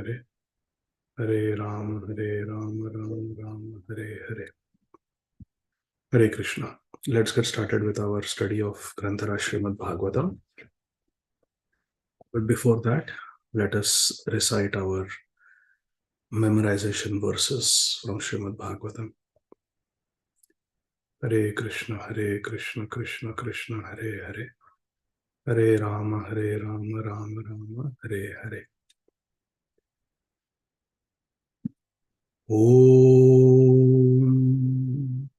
Hare, Hare Ram Ram Ram Hare Hare. Hare Krishna. Let's get started with our study of Grantara Srimad Bhagavatam. But before that, let us recite our memorization verses from Srimad Bhagavatam. Hare Krishna, Krishna Krishna, Hare Hare. Hare Rama, Rama Rama, Hare Hare. Om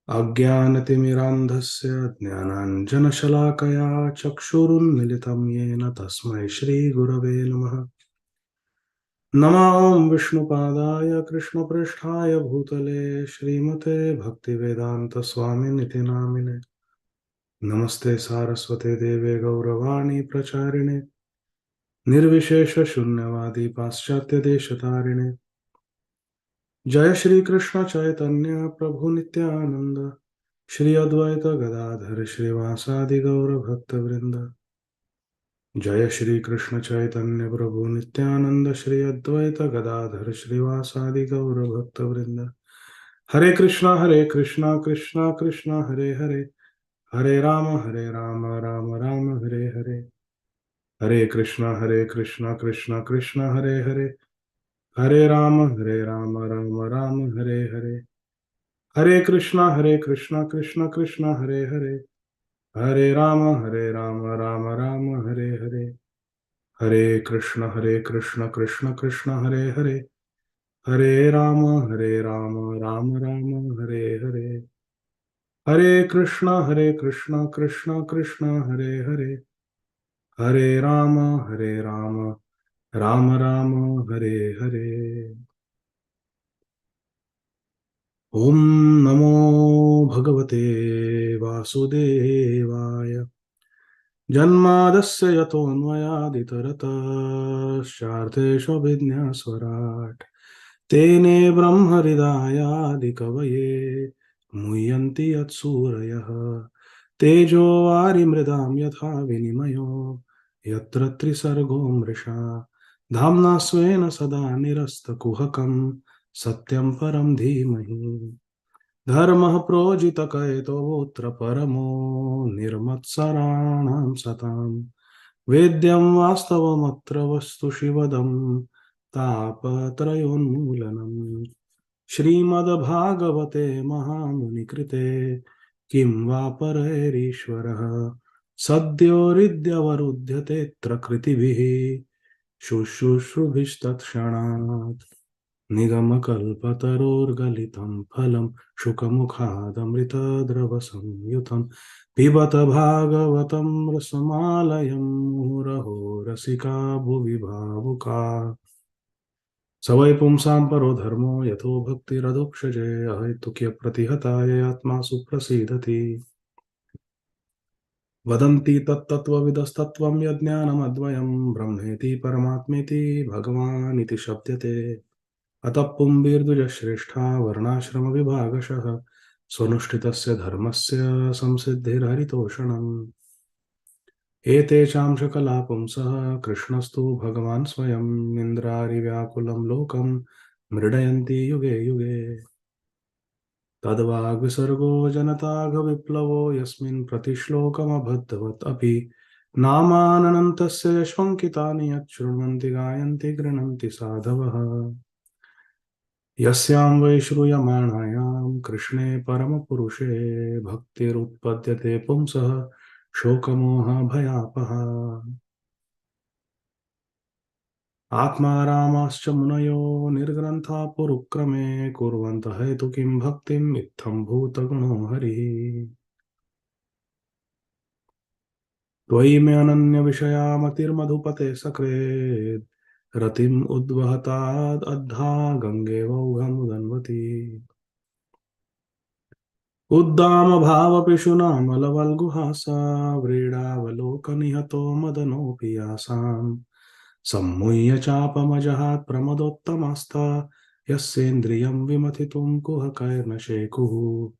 अज्ञानतिमिरान्धस्य ज्ञानाञ्जनशलाकया चक्षुरुन्मिलितं येन तस्मै श्रीगुरवे नमः. नमां विष्णुपादाय कृष्णप्रेष्ठाय भूतले श्रीमते भक्तिवेदान्तस्वामिनिति नामिने. नमस्ते सारस्वते देवे गौरवाणी प्रचारिणे निर्विशेषशून्यवादी पाश्चात्यदेशतारिणे. जय श्री कृष्ण चैतन्य प्रभु नित्यानंद श्री अद्वैत गदाधर श्रीवासादि गौर भक्त वृंद. जय श्री कृष्ण चैतन्य प्रभु नित्यानंद श्री अद्वैत गदाधर श्रीवासादि गौर भक्त वृंद. हरे कृष्णा कृष्णा कृष्णा हरे हरे, हरे राम राम राम हरे हरे. हरे कृष्णा कृष्णा कृष्णा हरे हरे, हरे राम राम राम हरे हरे. हरे कृष्णा कृष्णा कृष्णा हरे हरे, हरे राम राम राम हरे हरे. हरे कृष्णा कृष्णा कृष्णा हरे हरे, हरे राम राम राम हरे हरे. हरे कृष्णा कृष्णा कृष्णा हरे हरे, हरे राम राम राम हरे हरे. ओम नमो भगवते वासुदेवाय. जन्मादस्य यतोऽन्वयादितरतश्चार्थेष्वभिज्ञस्वराट् तेने ब्रह्महृदायादिकवये मुह्यन्ति यत्सूरयः. तेजो वारिमृदां यथा विनिमयो यत्र त्रिसर्गो मृषा. धाम्ना स्वेन सदा निरस्तकुहकं सत्यं परं धीमहि. धर्मः प्रोजितकैतवोऽत्र परमो निर्मत्सराणां सताम्. वेद्यं वास्तवमत्र वस्तु शिवदं तापत्रयोन्मूलनम्. श्रीमद्भागवते महामुनिकृते किं वा परैरीश्वरः. सद्यो हृद्यवरुध्यतेऽत्र कृतिभिः शुश्रूषुभिस्तत्क्षणात्. निगमकल्पतरोर्गलितं फलं शुकमुखादमृतद्रवसंयुतं पिबत भागवतं रसमालयं मुहुरहो रसिका भुवि भावुका. स वै पुंसां परो धर्मो यथो भक्तिरधोक्षजे अहैतुक्यप्रतिहताय आत्मा सुप्रसीदति. वदन्ति तत्तत्त्वविदस्तत्त्वं यज्ञानमद्वयं ब्रह्मेति परमात्मेति भगवानिति शब्दते. अतः पुंभिर्द्विजश्रेष्ठा वर्णाश्रमविभागशः स्वनुष्ठितस्य धर्मस्य संसिद्धिर्हरितोषणम्. एतेषां शकला पुंसः कृष्णस्तु भगवान् स्वयम् इन्द्रारिव्याकुलं लोकं मृडयन्ति युगे युगे. तद्वाग्विसर्गो जनताघविप्लवो यस्मिन् प्रतिश्लोकमबद्धवत् अपि नामानन्तस्य यशोऽङ्कितानि यच्छृण्वन्ति गायन्ति गृह्णन्ति साधवः. यस्यां वै श्रूयमाणायां कृष्णे परमपुरुषे भक्तिरुत्पद्यते पुंसः शोकमोहभयापहा. आत्मा रामाश्च मुनयो निर्ग्रन्था पुरुक्रमे कुर्वन्तः हेतु किं भक्तिम् इत्थं भूतगुणो हरिः. त्वयि मे अनन्यविषया मतिर्मधुपते सकृत् रतिम् उद्वहताद् अद्धा गङ्गेवौघमुदन्वति. उद्दामभावपिशुनामलवल्गुहासा व्रीडावलोकनिहतो मदनोऽपि यासाम्. सम्मुह्य चापमजहात् प्रमदोत्तमास्ता यस्येन्द्रियं विमथितुं कुहकैर्न शेकुः.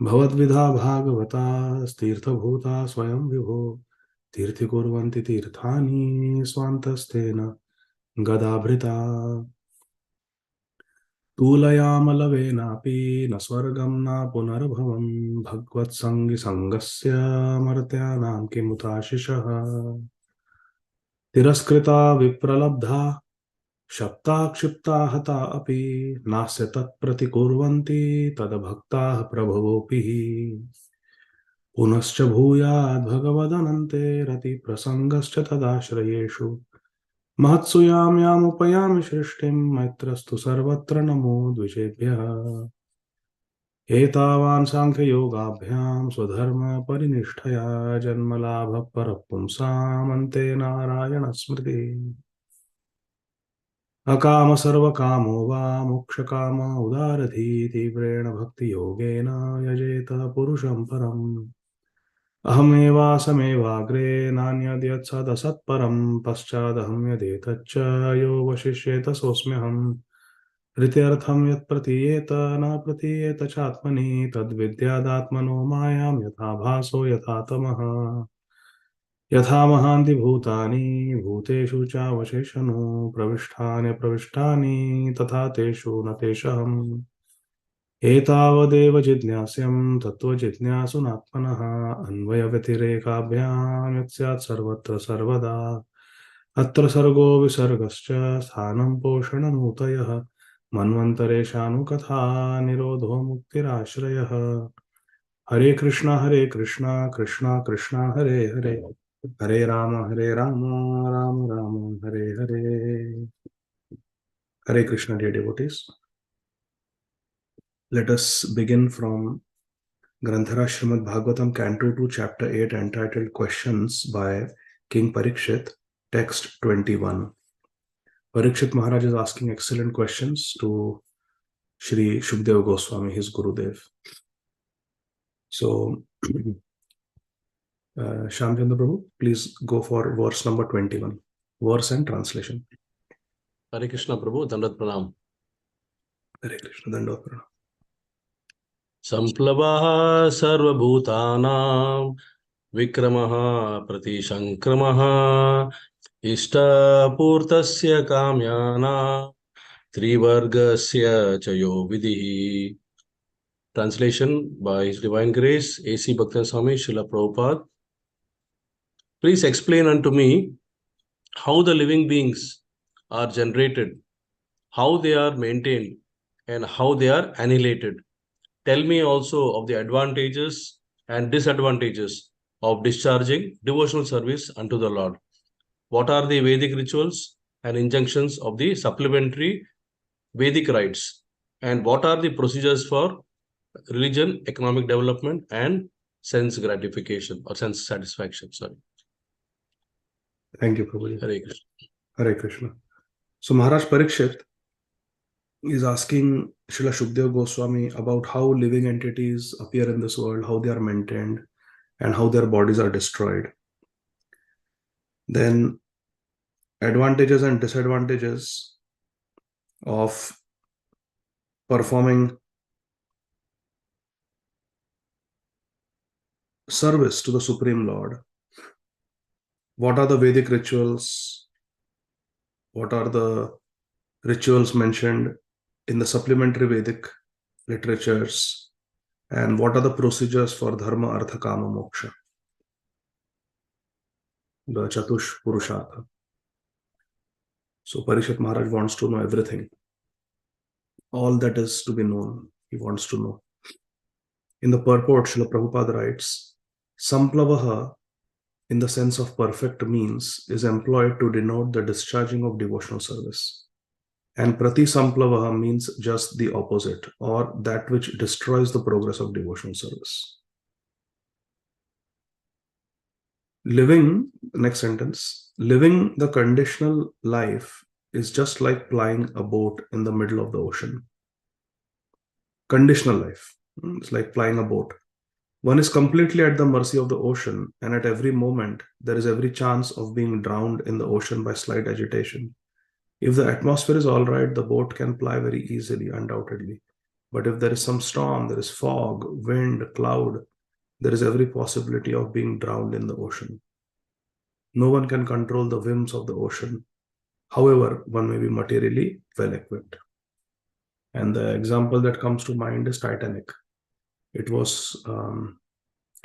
भवद्विधा भागवता तीर्थभूता स्वयं विभो तीर्थीकुर्वन्ति तीर्थानि स्वान्तस्तेन Gadabhrita Tulayamalvenapi na swargam na punarbhavam bhagvat sangi sangasya martyanam kimutashishaha Tiraskrita vipralabdha Shapta kshipta hata api nasya tat pratikurvanti tad bhakta prabhavopihi Punascha bhuyad bhagavadanante rati prasangascha tadashrayeshu Mahatsu yam yam upayami shrishtim maitrastu sarvatra namo dvijebhyaha Etavan sankhya yogabhyam swadharma parinishthaya janmalabha parapumsam ante narayana smriti अकाम सर्वकामो वा मोक्षकाम उदारधी तीव्रेण भक्तियोगेन यजेत पुरुषं परम् अहमेवासमेवाग्रे नान्यद्यत्सदसत्परं पश्चादहं यदेतच्च यो वशिष्येत सोऽस्म्यहम् ऋत्यर्थं यत् प्रतीयेत न प्रतीयेत चात्मनि तद्विद्यादात्मनो मायां यथा भासो यथा तमः यथा महान्ति भूतानि भूतेषु चावशेषनो प्रविष्टानि तथा तेषु न तेषहम् एतावदेव जिज्ञास्यं तत्त्वजिज्ञासुनात्मनः अन्वयव्यतिरेकाभ्यां यत् स्यात् सर्वत्र सर्वदा अत्र सर्गो विसर्गश्च स्थानं पोषणमूतयः मन्वन्तरेषानुकथा निरोधो मुक्तिराश्रयः हरे Krishna Krishna Krishna Hare Hare Hare Rama, Rama Rama, Hare Hare. Hare Krishna, dear devotees. Let us begin from Granthara Srimad Bhagavatam, Canto 2, Chapter 8, entitled Questions by King Parikshit, text 21. Parikshit Maharaj is asking excellent questions to Shri Shukdev Goswami, his Gurudev. So, Shamchandra Prabhu, please go for verse number 21. Verse and translation. Hare Krishna Prabhu, Dandat Pranam. Hare Krishna, Dandat Pranam. Samplavaha sarvabhutanam vikramaha pratishankramaha ishtapurtasya kamyana trivargasya chayo vidhi. Translation by His Divine Grace, A.C. Bhakti Swami Srila Prabhupada. Please explain unto me how the living beings are generated, how they are maintained, and how they are annihilated. Tell me also of the advantages and disadvantages of discharging devotional service unto the Lord. What are the Vedic rituals and injunctions of the supplementary Vedic rites? And what are the procedures for religion, economic development, and sense gratification or sense satisfaction? Sorry. Thank you, Prabhuji. Hare Krishna. Hare Krishna. So Maharaj Parikshit is asking Srila Shukdev Goswami about how living entities appear in this world, how they are maintained, and how their bodies are destroyed. Then advantages and disadvantages of performing service to the Supreme Lord. What are the Vedic rituals? What are the rituals mentioned in the supplementary Vedic literatures? And what are the procedures for Dharma, Artha, Kama, Moksha? The Chatush Purushartha. So Parikshit Maharaj wants to know everything. All that is to be known, he wants to know. In the purport, Srila Prabhupada writes, Samplavaha, in the sense of perfect means, is employed to denote the discharging of devotional service. And Prati Samplavaha means just the opposite, or that which destroys the progress of devotional service. Living, next sentence, living the conditional life is just like plying a boat in the middle of the ocean. Conditional life, it's like flying a boat. One is completely at the mercy of the ocean, and at every moment, there is every chance of being drowned in the ocean by slight agitation. If the atmosphere is all right, the boat can ply very easily, undoubtedly. But if there is some storm, there is fog, wind, cloud, there is every possibility of being drowned in the ocean. No one can control the whims of the ocean. However, one may be materially well equipped. And the example that comes to mind is Titanic. It was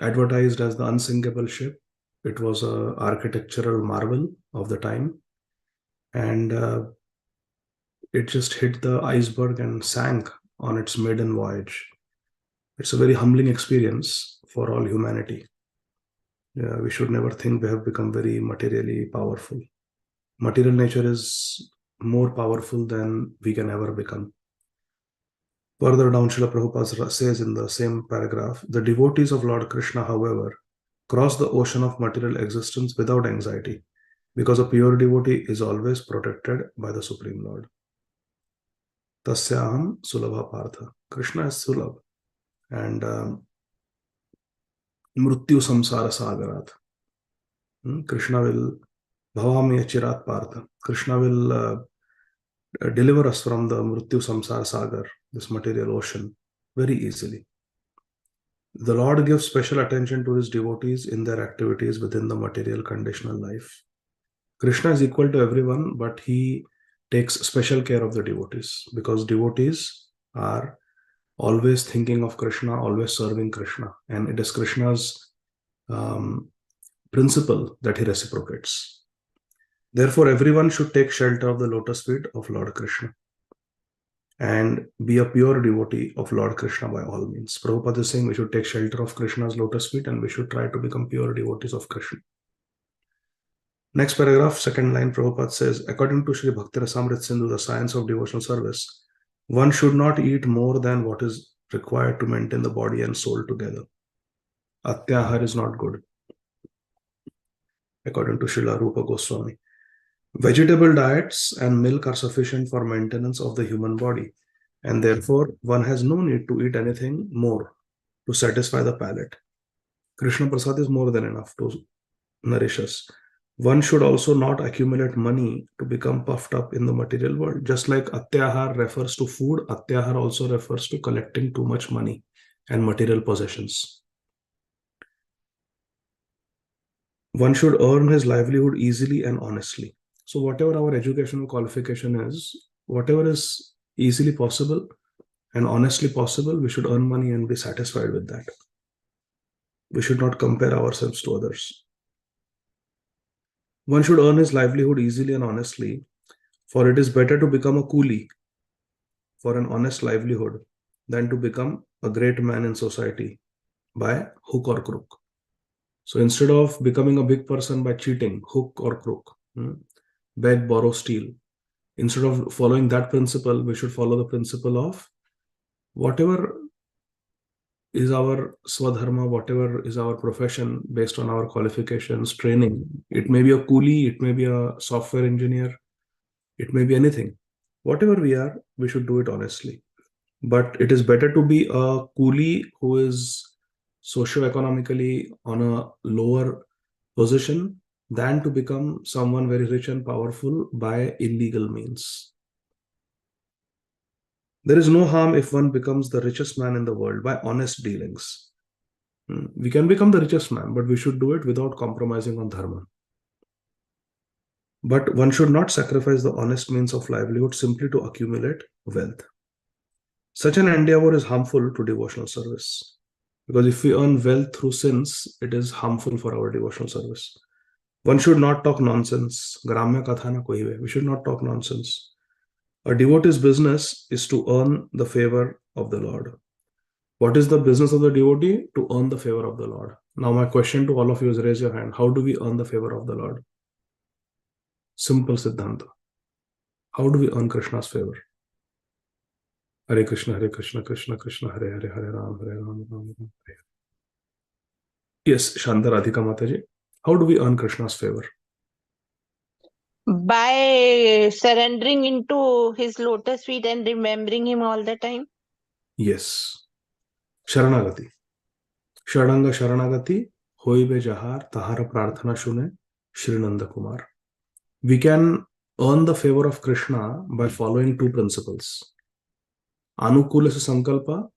advertised as the unsinkable ship. It was an architectural marvel of the time. And it just hit the iceberg and sank on its maiden voyage. It's a very humbling experience for all humanity. We should never think we have become very materially powerful. Material nature is more powerful than we can ever become. Further down, Srila Prabhupada says in the same paragraph, the devotees of Lord Krishna, however, cross the ocean of material existence without anxiety, because a pure devotee is always protected by the Supreme Lord. Tasyaham Sulabha Partha. Krishna is Sulabh. And Mrityu Samsara Sagarat. Krishna will Bhavami Achirat Partha. Krishna will deliver us from the Mrityu Samsara Sagar, this material ocean, very easily. The Lord gives special attention to his devotees in their activities within the material conditional life. Krishna is equal to everyone, but he takes special care of the devotees, because devotees are always thinking of Krishna, always serving Krishna, and it is Krishna's principle that he reciprocates. Therefore, everyone should take shelter of the lotus feet of Lord Krishna and be a pure devotee of Lord Krishna by all means. Prabhupada is saying we should take shelter of Krishna's lotus feet and we should try to become pure devotees of Krishna. Next paragraph, second line, Prabhupada says, according to Sri Bhakti Rasamrit Sindhu, the science of devotional service, one should not eat more than what is required to maintain the body and soul together. Atyahar is not good, according to Srila Rupa Goswami. Vegetable diets and milk are sufficient for maintenance of the human body, and therefore one has no need to eat anything more to satisfy the palate. Krishna Prasad is more than enough to nourish us. One should also not accumulate money to become puffed up in the material world. Just like Atyahar refers to food, Atyahar also refers to collecting too much money and material possessions. One should earn his livelihood easily and honestly. So whatever our educational qualification is, whatever is easily possible and honestly possible, we should earn money and be satisfied with that. We should not compare ourselves to others. One should earn his livelihood easily and honestly, for it is better to become a coolie for an honest livelihood than to become a great man in society by hook or crook. So instead of becoming a big person by cheating, hook or crook, beg, borrow, steal, instead of following that principle, we should follow the principle of whatever is our swadharma, whatever is our profession based on our qualifications, training. It may be a coolie, it may be a software engineer, it may be anything. Whatever we are, we should do it honestly. But it is better to be a coolie who is socio-economically on a lower position than to become someone very rich and powerful by illegal means. There is no harm if one becomes the richest man in the world by honest dealings. We can become the richest man, but we should do it without compromising on dharma. But one should not sacrifice the honest means of livelihood simply to accumulate wealth. Such an endeavor is harmful to devotional service. Because if we earn wealth through sins, it is harmful for our devotional service. One should not talk nonsense. Gramya katha na koi hai. We should not talk nonsense. A devotee's business is to earn the favor of the Lord. What is the business of the devotee? To earn the favor of the Lord. Now my question to all of you is, raise your hand. How do we earn the favor of the Lord? Simple Siddhanta. How do we earn Krishna's favor? Hare Krishna, Krishna Krishna, Hare Hare, Hare Ram, Ram Ram. Yes, Shanta Radhika Mataji. How do we earn Krishna's favor? By surrendering into his lotus feet and remembering him all the time. Yes. Sharanagati. Sharanga Sharanagati, Hoibe Jahar, Tahara Prarthana Shune, Shri Nanda Kumar. We can earn the favor of Krishna by following two principles. Anukulya Sankalpa,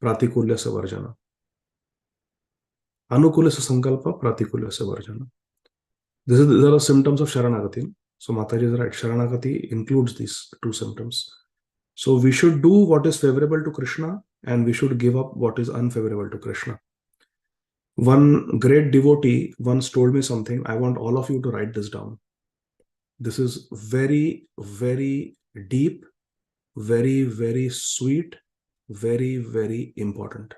Pratikulya Varjana. Anukulya Sankalpa, Pratikulya Varjana. These are the symptoms of Sharanagati. So Mataji is right. Sharanagati includes these two symptoms. So we should do what is favorable to Krishna and we should give up what is unfavorable to Krishna. One great devotee once told me something. I want all of you to write this down. This is very, very deep, very, very sweet, very, very important.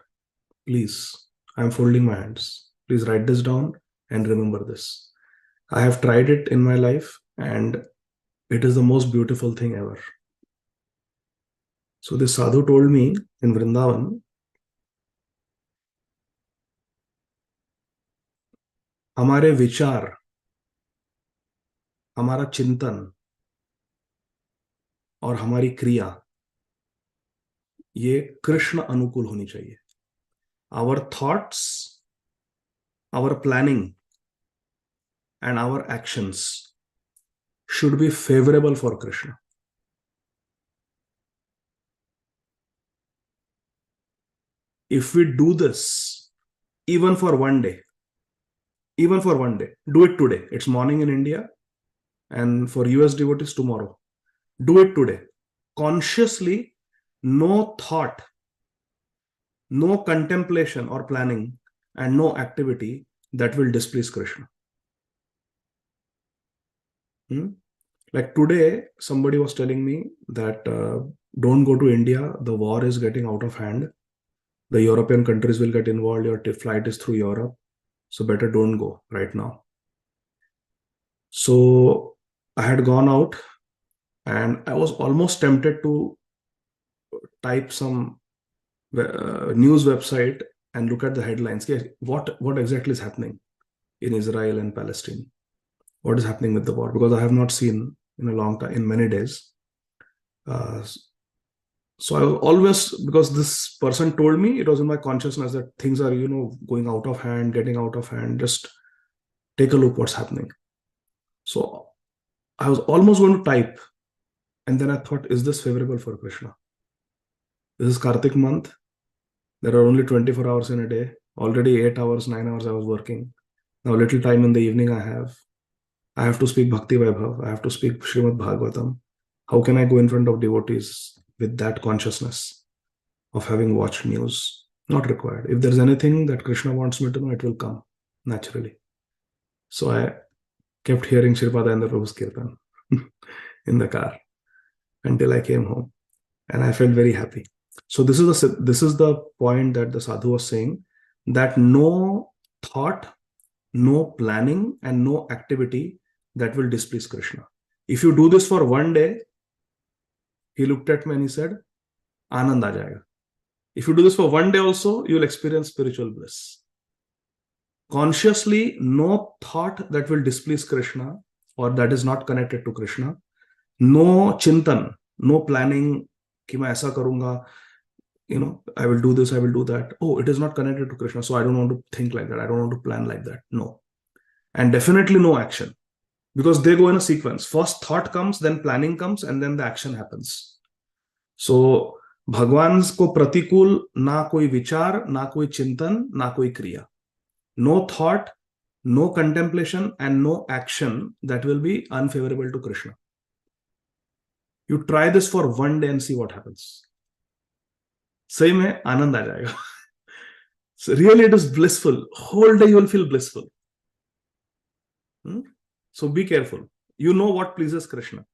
Please, I'm folding my hands. Please write this down and remember this. I have tried it in my life and it is the most beautiful thing ever. So this sadhu told me in Vrindavan, हमारे विचार, हमारा चिंतन और हमारी क्रिया ये कृष्ण अनुकूल होनी चाहिए. Our thoughts, our planning and our actions should be favorable for Krishna. If we do this even for one day, do it today. It's morning in India and for US devotees tomorrow. Do it today. Consciously, no thought, no contemplation or planning and no activity that will displease Krishna. Like today, somebody was telling me that don't go to India. The war is getting out of hand. The European countries will get involved. Your flight is through Europe. So better don't go right now. So I had gone out and I was almost tempted to type some news website and look at the headlines. What exactly is happening in Israel and Palestine? What is happening with the war? Because I have not seen in a long time, in many days. So I was always, because this person told me, it was in my consciousness that things are, going out of hand, getting out of hand. Just take a look what's happening. So I was almost going to type. And then I thought, is this favorable for Krishna? This is Kartik month. There are only 24 hours in a day. Already 8 hours, 9 hours I was working. Now little time in the evening I have to speak Bhakti Vaibhava. I have to speak Srimad Bhagavatam. How can I go in front of devotees with that consciousness of having watched news? Not required. If there's anything that Krishna wants me to know, it will come naturally. So I kept hearing Shripada Prabhu's Kirtan in the car until I came home. And I felt very happy. So this is the point that the sadhu was saying, that no thought, no planning, and no activity that will displease Krishna. If you do this for one day, he looked at me and he said, Anand aa jayega. If you do this for one day also, you will experience spiritual bliss. Consciously, no thought that will displease Krishna or that is not connected to Krishna. No chintan, no planning, ki main aisa karunga, I will do this, I will do that. Oh, it is not connected to Krishna, so I don't want to think like that. I don't want to plan like that. No. And definitely no action. Because they go in a sequence. First thought comes, then planning comes, and then the action happens. So, Bhagwan's ko pratikul na koi vichar, na koi chintan, na koi kriya. No thought, no contemplation, and no action that will be unfavorable to Krishna. You try this for one day and see what happens. सही में आनंद आ जाएगा. So really it is blissful. Whole day you will feel blissful. So be careful. You know what pleases Krishna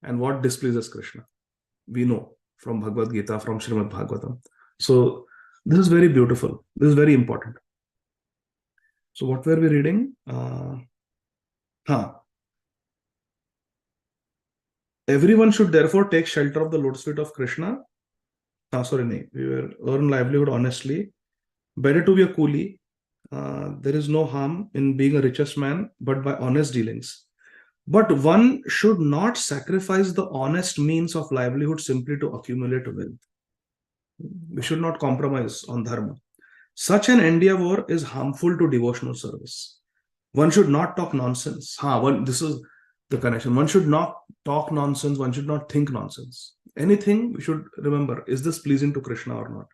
and what displeases Krishna. We know from Bhagavad Gita, from Srimad Bhagavatam. So this is very beautiful. This is very important. So what were we reading? Everyone should therefore take shelter of the lotus feet of Krishna. We will earn livelihood honestly. Better to be a coolie. There is no harm in being a richest man, but by honest dealings. But one should not sacrifice the honest means of livelihood simply to accumulate wealth. We should not compromise on dharma. Such an endeavor is harmful to devotional service. One should not talk nonsense. This is the connection. One should not talk nonsense. One should not think nonsense. Anything we should remember, is this pleasing to Krishna or not?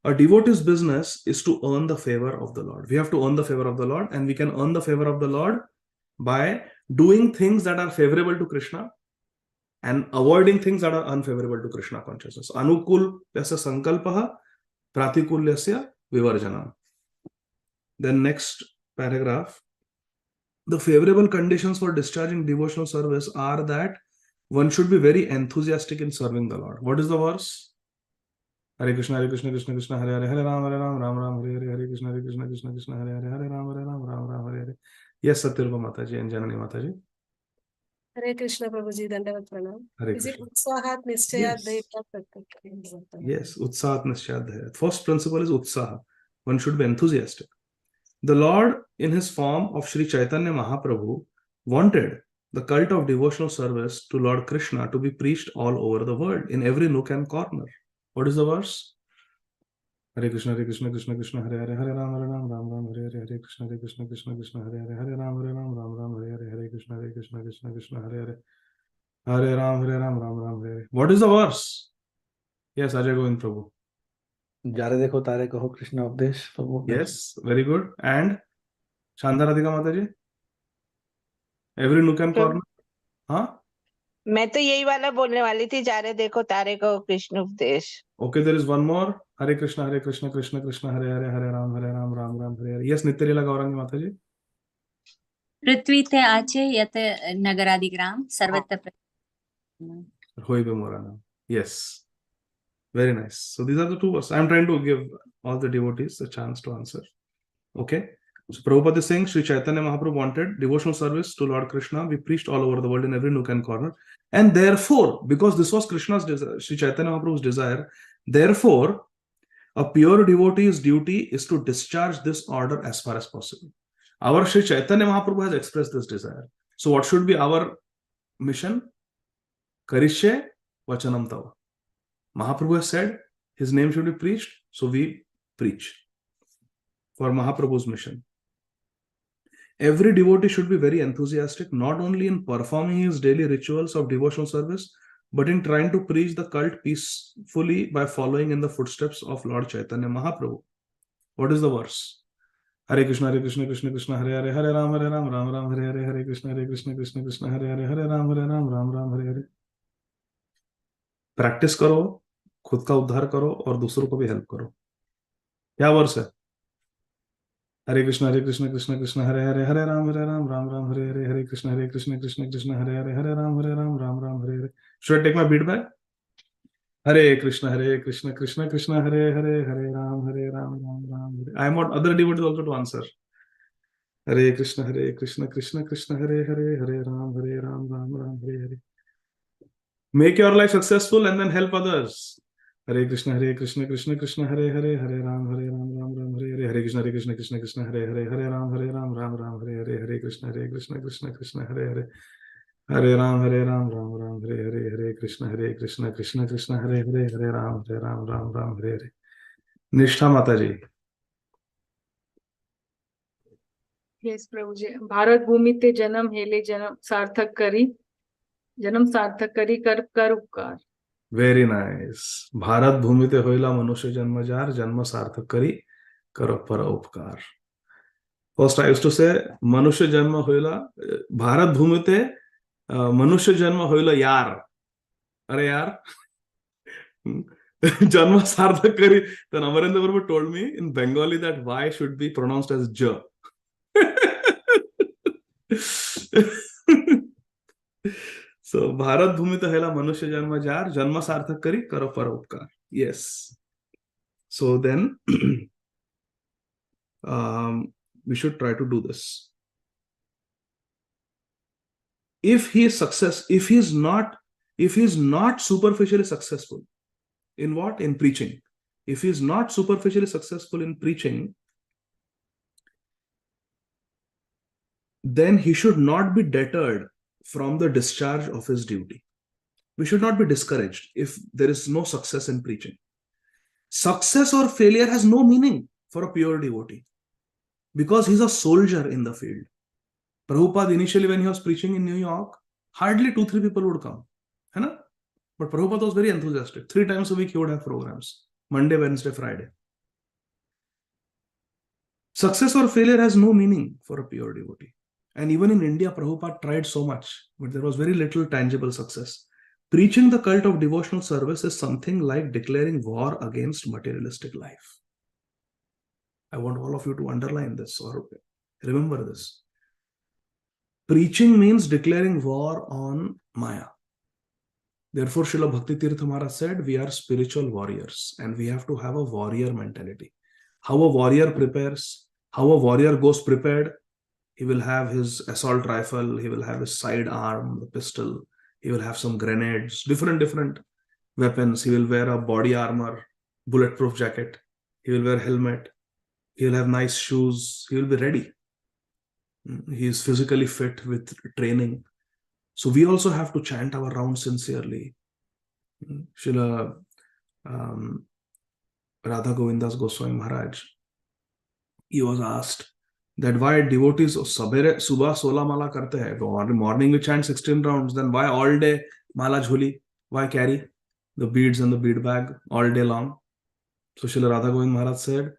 A devotee's business is to earn the favor of the Lord. We have to earn the favor of the Lord, and we can earn the favor of the Lord by doing things that are favorable to Krishna and avoiding things that are unfavorable to Krishna consciousness. Anukul yasya sankalpaha, pratikulyasya vivarjana. Then next paragraph. The favorable conditions for discharging devotional service are that one should be very enthusiastic in serving the Lord. What is the verse? Hare Krishna, Krishna Krishna, Hare Hare, Hare Ram, Ram Ram, Hare Hare, Hare Krishna, Krishna, Hare Hare, Hare Ram, Ram, Hare Hare. Yes, Satyarupa Mataji and Janani Mataji. Hare Krishna, Prabhuji, Dandavat Pranam. Hare Is it Krishna. Utsahat Nischayat Dvaita? Yes, Utsahat Nischayat Dvaita. First principle is Utsaha. One should be enthusiastic. The Lord, in his form of Sri Chaitanya Mahaprabhu, wanted the cult of devotional service to Lord Krishna to be preached all over the world, in every nook and corner. What is the verse? Hare Krishna, Krishna Krishna, Hare Hare, Hare Ram, Ram Ram, Hare Hare, Hare Krishna, Krishna, Hare Hare, Hare Ram, Ram, Hare Hare, Hare Krishna, Krishna, Hare Hare, Hare Ram, Ram, Hare Hare. What is the verse? Yes, Ajay Govind Prabhu. Jare dekho tare kaho Krishna updesh. Prabhu. Yes, very good. And Shanda Radhika Mataji? Every nook and corner? Huh? मैं तो यही वाला बोलने वाली थी, जा रहे देखो तारे को कृष्ण उपदेश. Okay, there is one more. Hare Krishna, Krishna Hare Hare, Hare Ram, Ram Hare Hare. Yes, Nityalila Gaurangi Mataji. पृथ्वी ते आचे यत नगरादिग्राम सर्वत्र Hoy be Morana. Yes. Very nice. So these are the two verses. I'm trying to give all the devotees a chance to answer. Okay. So Prabhupada is saying Sri Chaitanya Mahaprabhu wanted devotional service to Lord Krishna be preached all over the world in every nook and corner. And therefore, because this was Krishna's desire, Sri Chaitanya Mahaprabhu's desire, therefore, a pure devotee's duty is to discharge this order as far as possible. Our Sri Chaitanya Mahaprabhu has expressed this desire. So what should be our mission? Karishye Vachanam Tava. Mahaprabhu has said his name should be preached, so we preach for Mahaprabhu's mission. Every devotee should be very enthusiastic, not only in performing his daily rituals of devotional service, but in trying to preach the cult peacefully by following in the footsteps of Lord Chaitanya Mahaprabhu. What is the verse? Hare Krishna, Krishna Hare Hare, Hare Ram, Ram Ram, Hare Hare, Hare Krishna, Krishna Hare Hare, Hare Ram, Ram Hare Hare. Practice करो, खुद का उद्धार करो और दूसरों को भी help करो. क्या वर्ष है? हरे कृष्ण हरे हरे, हरे राम राम हरे हरे, हरे कृष्ण हरे हरे, हरे Ram Hare Hare. Should I take my beat back? Hare Krishna Hare Krishna Hare Hare, Hare Ram Ram Hare. I want other devotees also to answer. Hare Krishna Krishna Hare Hare, Hare Ram Ram Hare Hare. Make your life successful and then help others. Hare Krishna Krishna Hare Hare, Hare Ram Ram Hare Hare, Hare Krishna Krishna Hare Hare, Hare Ram Ram Hare Hare, Hare Krishna Krishna Hare Hare, Hare Ram Ram Hare Hare, Hare Krishna Krishna Hare Hare, Hare Ram Ram Hare Hare. Nishtha Mataji. Yes, Prabhuji. Bharat Bhumi te janam hele janam sarthak kari. Janam sarthak kari kar upkar. Very nice. Bharat Bhumi te hoila manusya janma jar, janma sarthak kari kar para upkar. First I used to say manusya janma hoila, Bharat Bhumi te manusya janma hoila yar. Are yar? Janma sarthak kari. Then Amarendra Prabhu told me in Bengali that Y should be pronounced as J. So Bharat Bhumi to hela manusya janma jar, janma sarthak kari karo para upkar. Yes. So then we should try to do this. If he is not superficially successful in what? In preaching. If he is not superficially successful in preaching, then he should not be deterred from the discharge of his duty. We should not be discouraged if there is no success in preaching. Success or failure has no meaning for a pure devotee because he's a soldier in the field. Prabhupada initially when he was preaching in New York, hardly 2-3 people would come. But Prabhupada was very enthusiastic. 3 times a week he would have programs. Monday, Wednesday, Friday. Success or failure has no meaning for a pure devotee. And even in India, Prabhupada tried so much, but there was very little tangible success. Preaching the cult of devotional service is something like declaring war against materialistic life. I want all of you to underline this or remember this. Preaching means declaring war on Maya. Therefore, Srila Bhakti Tirtha Maharaj said, we are spiritual warriors and we have to have a warrior mentality. How a warrior prepares, how a warrior goes prepared, he will have his assault rifle, he will have his side arm, the pistol, he will have some grenades, different weapons. He will wear a body armor, bulletproof jacket, he will wear helmet, he will have nice shoes, he will be ready. He is physically fit with training. So we also have to chant our rounds sincerely. Srila Radha Govindas Goswami Maharaj, he was asked that why devotees subah 16 mala karte hai. Morning we chant 16 rounds, then why all day mala jhuli? Why carry the beads and the bead bag all day long? So Srila Radha Govind Maharaj said,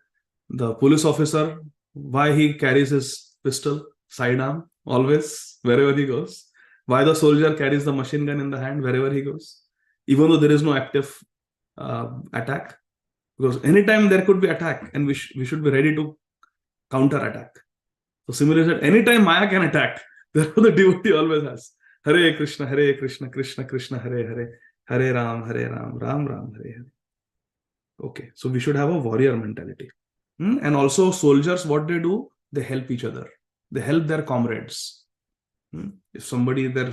the police officer, why he carries his pistol, sidearm, always, wherever he goes? Why the soldier carries the machine gun in the hand wherever he goes? Even though there is no active attack. Because anytime there could be attack and we should be ready to counter attack. So similarly said, anytime Maya can attack, therefore the devotee always has Hare Krishna, Krishna Krishna, Hare Hare, Hare Ram, Ram Ram, Hare Hare. Okay, so we should have a warrior mentality. And also soldiers, what they do, they help each other. They help their comrades. If somebody there,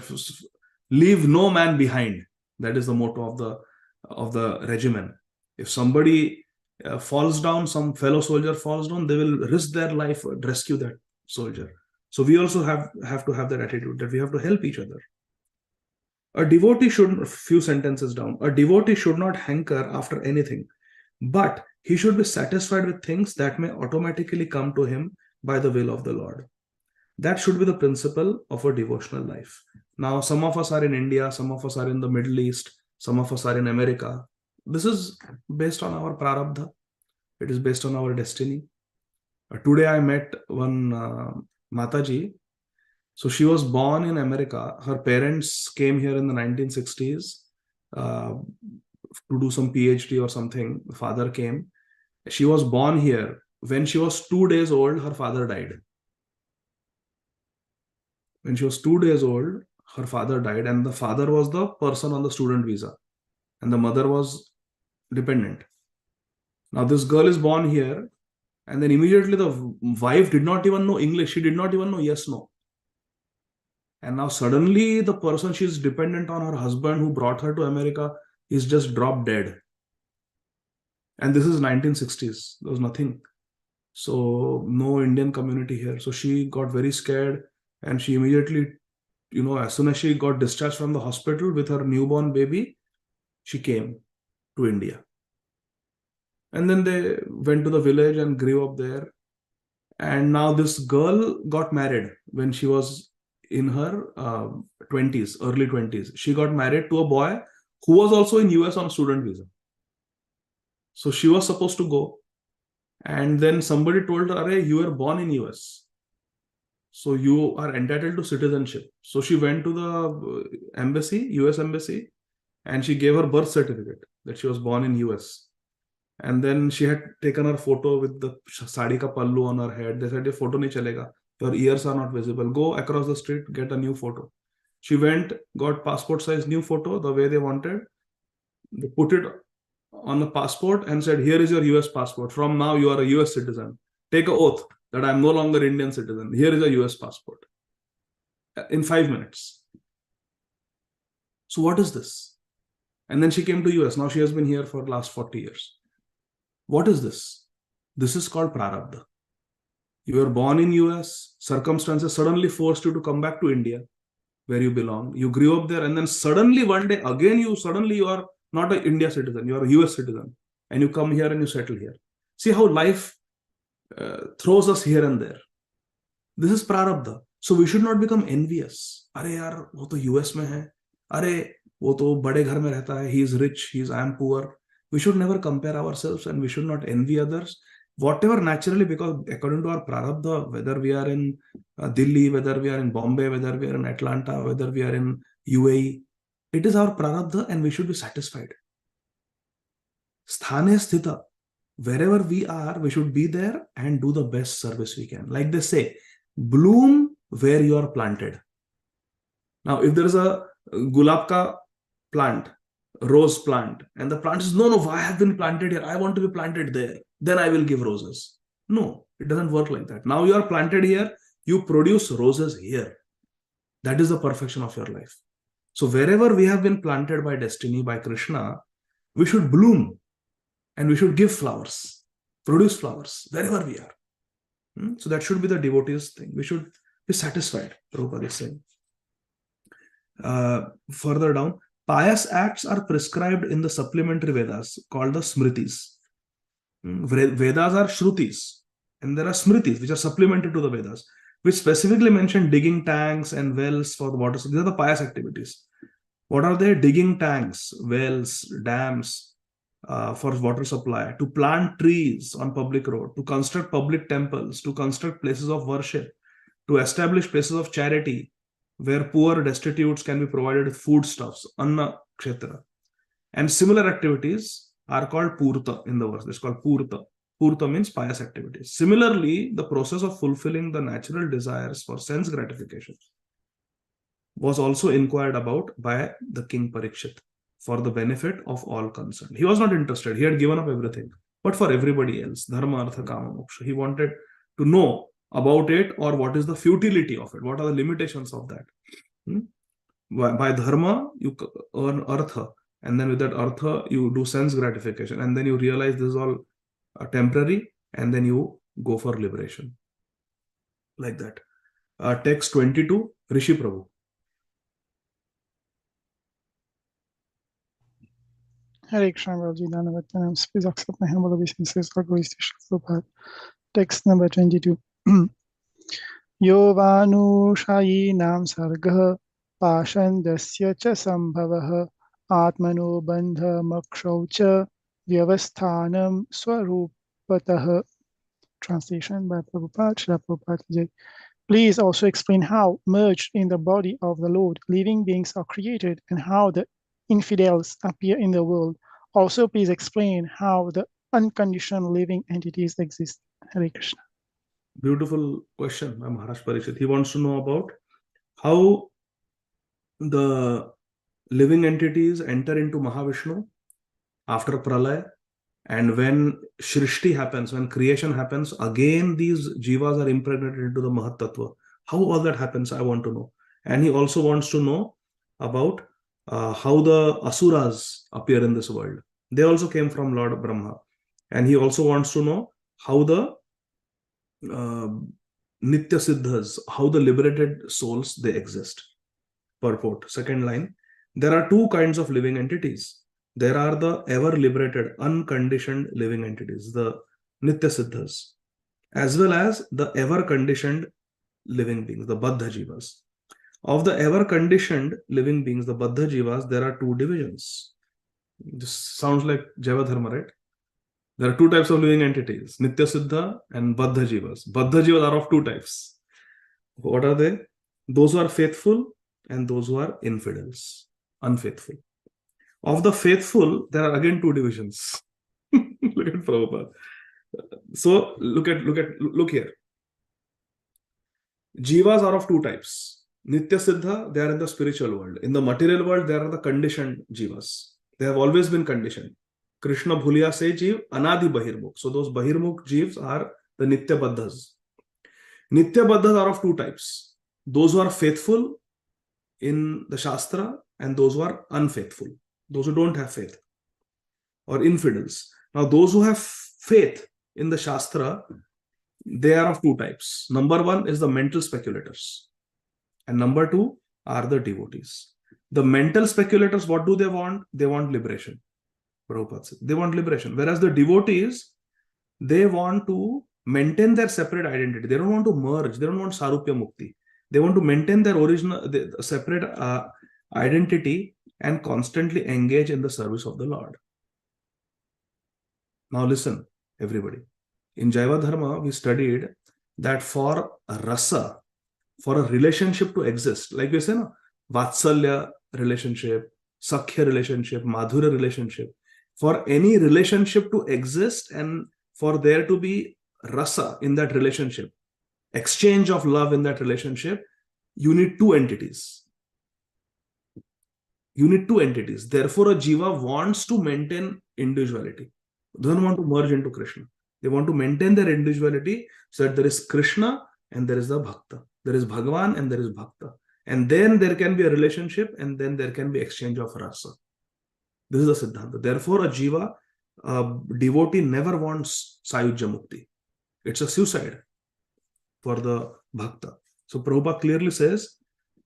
leave no man behind. That is the motto of the regiment. If somebody falls down, some fellow soldier falls down, they will risk their life to rescue that soldier. So we also have to have that attitude that we have to help each other. A devotee should, few sentences down, a devotee should not hanker after anything, but he should be satisfied with things that may automatically come to him by the will of the Lord. That should be the principle of a devotional life. Now, some of us are in India, some of us are in the Middle East, some of us are in America. This is based on our prarabdha. It is based on our destiny. Today I met one Mataji. So she was born in America. Her parents came here in the 1960s to do some PhD or something. The father came. She was born here. When she was 2 days old, her father died. When she was 2 days old, her father died, and the father was the person on the student visa, and the mother was dependent. Now this girl is born here, and then immediately the wife did not even know English. She did not even know yes, no. And now suddenly the person she is dependent on, her husband who brought her to America, is just dropped dead. And this is 1960s. There was nothing. So no Indian community here. So she got very scared. And she immediately, as soon as she got discharged from the hospital with her newborn baby, she came to India. And then they went to the village and grew up there. And now this girl got married when she was in her 20s, early 20s. She got married to a boy who was also in US on a student visa. So she was supposed to go. And then somebody told her, "Arey, you were born in US. So you are entitled to citizenship." So she went to the embassy, US embassy, and she gave her birth certificate that she was born in US. And then she had taken her photo with the sari ka pallu on her head. They said, "Your photo nahi chalega. Your ears are not visible. Go across the street, get a new photo." She went, got passport size new photo the way they wanted. They put it on the passport and said, "Here is your US passport. From now you are a US citizen. Take an oath that I am no longer Indian citizen. Here is a US passport." In 5 minutes. So what is this? And then she came to US. Now she has been here for the last 40 years. What is this? This is called prarabdha. You were born in US. Circumstances suddenly forced you to come back to India, where you belong. You grew up there, and then suddenly one day again you are not an India citizen. You are a US citizen, and you come here and you settle here. See how life throws us here and there. This is prarabdha. So we should not become envious. अरे यार वो तो US में है. अरे वो तो बड़े घर में रहता है. He is rich. I am poor. We should never compare ourselves, and we should not envy others. whatever naturally, because according to our prarabdha, whether we are in Delhi, whether we are in Bombay, whether we are in Atlanta, whether we are in UAE, it is our prarabdha and we should be satisfied. Sthane sthita, wherever we are, we should be there and do the best service we can. Like they say, bloom where you are planted. Now, if there is a gulab ka plant, rose plant, and the plant says, no, I have been planted here, I want to be planted there, then I will give roses. No, it doesn't work like that. Now you are planted here, you produce roses here. That is the perfection of your life. So wherever we have been planted by destiny, by Krishna, we should bloom and we should give flowers, produce flowers wherever we are. So that should be the devotee's thing. We should be satisfied, Prabhupada is saying. Further down, pious acts are prescribed in the supplementary Vedas called the Smritis. Vedas are Shrutis, and there are Smritis which are supplemented to the Vedas, which specifically mention digging tanks and wells for the water. So these are the pious activities. What are they? Digging tanks, wells, dams for water supply, to plant trees on public road, to construct public temples, to construct places of worship, to establish places of charity, where poor destitutes can be provided with foodstuffs, anna kshetra. And similar activities are called purta in the verse. It's called purta. Purta means pious activities. Similarly, the process of fulfilling the natural desires for sense gratification was also inquired about by the king Parikshit for the benefit of all concerned. He was not interested. He had given up everything. But for everybody else, dharma, artha, kama, moksha, he wanted to know about it, or what is the futility of it, what are the limitations of that. By dharma you earn artha, and then with that artha you do sense gratification, and then you realize this is all temporary, and then you go for liberation, like that. Text 22, Rishi Prabhu. Hare Krishna, Prabhuji, Dhanavatanam. Please accept my humble obeisances. Text number 22. Yovanushayinam sargah pashandasya cha sambhavah atmano bandha makshau cha vyavasthanam swarupatah. Translation by Prabhupada, Srila Prabhupada Jai. Please also explain how, merged in the body of the Lord, living beings are created, and how the infidels appear in the world. Also, please explain how the unconditioned living entities exist. Hare Krishna. Beautiful question by Maharaj Parikshit. He wants to know about how the living entities enter into Mahavishnu after Pralaya, and when Shrishti happens, when creation happens, again these jivas are impregnated into the Mahat Tattva. How all that happens, I want to know. And he also wants to know about how the Asuras appear in this world. They also came from Lord Brahma. And he also wants to know how the Nitya Siddhas, how the liberated souls, they exist. Purport, second line. There are two kinds of living entities. There are the ever liberated, unconditioned living entities, the Nitya Siddhas, as well as the ever conditioned living beings, the Baddha Jivas. Of the ever conditioned living beings, the Baddha Jivas, there are two divisions. This sounds like Javadharma, right? There are two types of living entities, Nitya Siddha and Baddha Jivas. Baddha Jivas are of two types. What are they? Those who are faithful and those who are infidels, unfaithful. Of the faithful, there are again two divisions. Look at Prabhupada. So look here. Jivas are of two types. Nitya Siddha, they are in the spiritual world. In the material world, there are the conditioned jivas. They have always been conditioned. Krishna Bhuliya se jiv, Anadi Bahirmukh. So those Bahirmukh jivs are the Nitya Baddhas. Nitya Baddhas are of two types. Those who are faithful in the Shastra and those who are unfaithful. Those who don't have faith, or infidels. Now, those who have faith in the Shastra, they are of two types. Number one is the mental speculators, and number two are the devotees. The mental speculators, what do they want? They want liberation. Prabhupada said. They want liberation. Whereas the devotees, they want to maintain their separate identity. They don't want to merge. They don't want Sarupya Mukti. They want to maintain their original, separate identity and constantly engage in the service of the Lord. Now listen, everybody. In Jaiva Dharma, we studied that for rasa, for a relationship to exist, like we say, no, Vatsalya relationship, Sakhya relationship, Madhurya relationship, for any relationship to exist and for there to be rasa in that relationship, exchange of love in that relationship, you need two entities. You need two entities. Therefore, a jiva wants to maintain individuality. They don't want to merge into Krishna. They want to maintain their individuality so that there is Krishna and there is the Bhakta. There is Bhagavan and there is Bhakta. And then there can be a relationship and then there can be exchange of rasa. This is the Siddhanta. Therefore, a jiva, a devotee never wants Sayujya Mukti. It's a suicide for the Bhakta. So Prabhupada clearly says,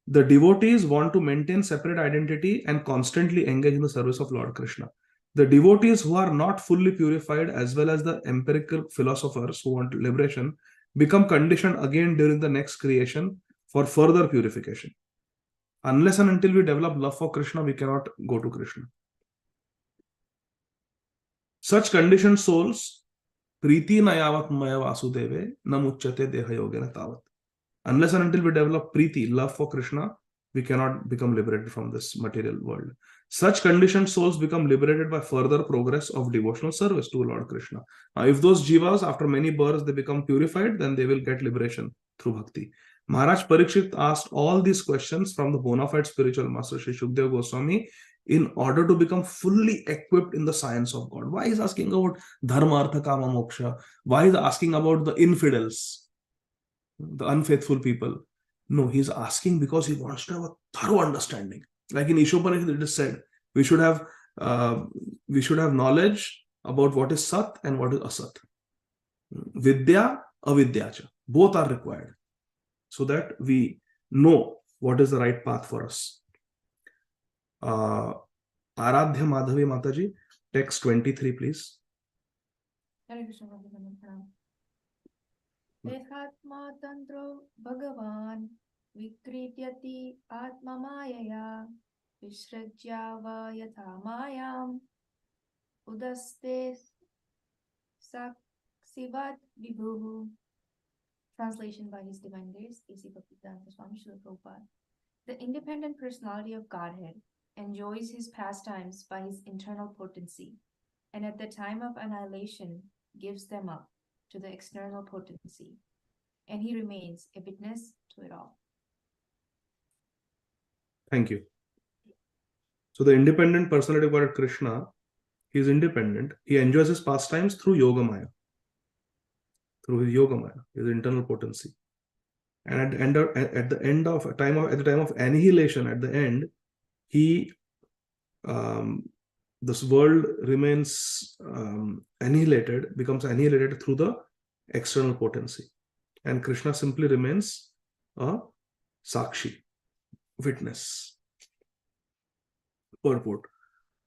the devotees want to maintain separate identity and constantly engage in the service of Lord Krishna. The devotees who are not fully purified, as well as the empirical philosophers who want liberation, become conditioned again during the next creation for further purification. Unless and until we develop love for Krishna, we cannot go to Krishna. Such conditioned souls, Priti nayavat maya vasudeve namuchyate deha yogena tavat. Unless and until we develop Priti, love for Krishna, we cannot become liberated from this material world. Such conditioned souls become liberated by further progress of devotional service to Lord Krishna. Now, if those jivas, after many births, they become purified, then they will get liberation through bhakti. Maharaj Parikshit asked all these questions from the bona fide spiritual master Sri Shukdev Goswami in order to become fully equipped in the science of God. Why is asking about dharma, artha, kama, moksha? Why is asking about the infidels, the unfaithful people? No, he's asking because he wants to have a thorough understanding. Like in Ishopanishad, it is said, we should have knowledge about what is sat and what is asat. Vidya, avidyacha. Both are required so that we know what is the right path for us. Aradhya Madhavi Mataji, text 23, please. Hare Krishna. Dehatma tantro Bhagavan vikrityati atma mayaya vishrajyava yatha mayam udaste saksivat vibhuhu. Translation by His Divine Grace, A.C. Bhakti Vaibhava Swami Srila Prabhupada. The independent personality of Godhead enjoys his pastimes by his internal potency, and at the time of annihilation gives them up to the external potency, and he remains a witness to it all. Thank you. So the independent personality of God, Krishna, he is independent. He enjoys his pastimes through Yogamaya. Through his Yogamaya, his internal potency. And at the time of annihilation, at the end, he this world remains annihilated, becomes annihilated through the external potency. And Krishna simply remains a Sakshi, witness. Purport.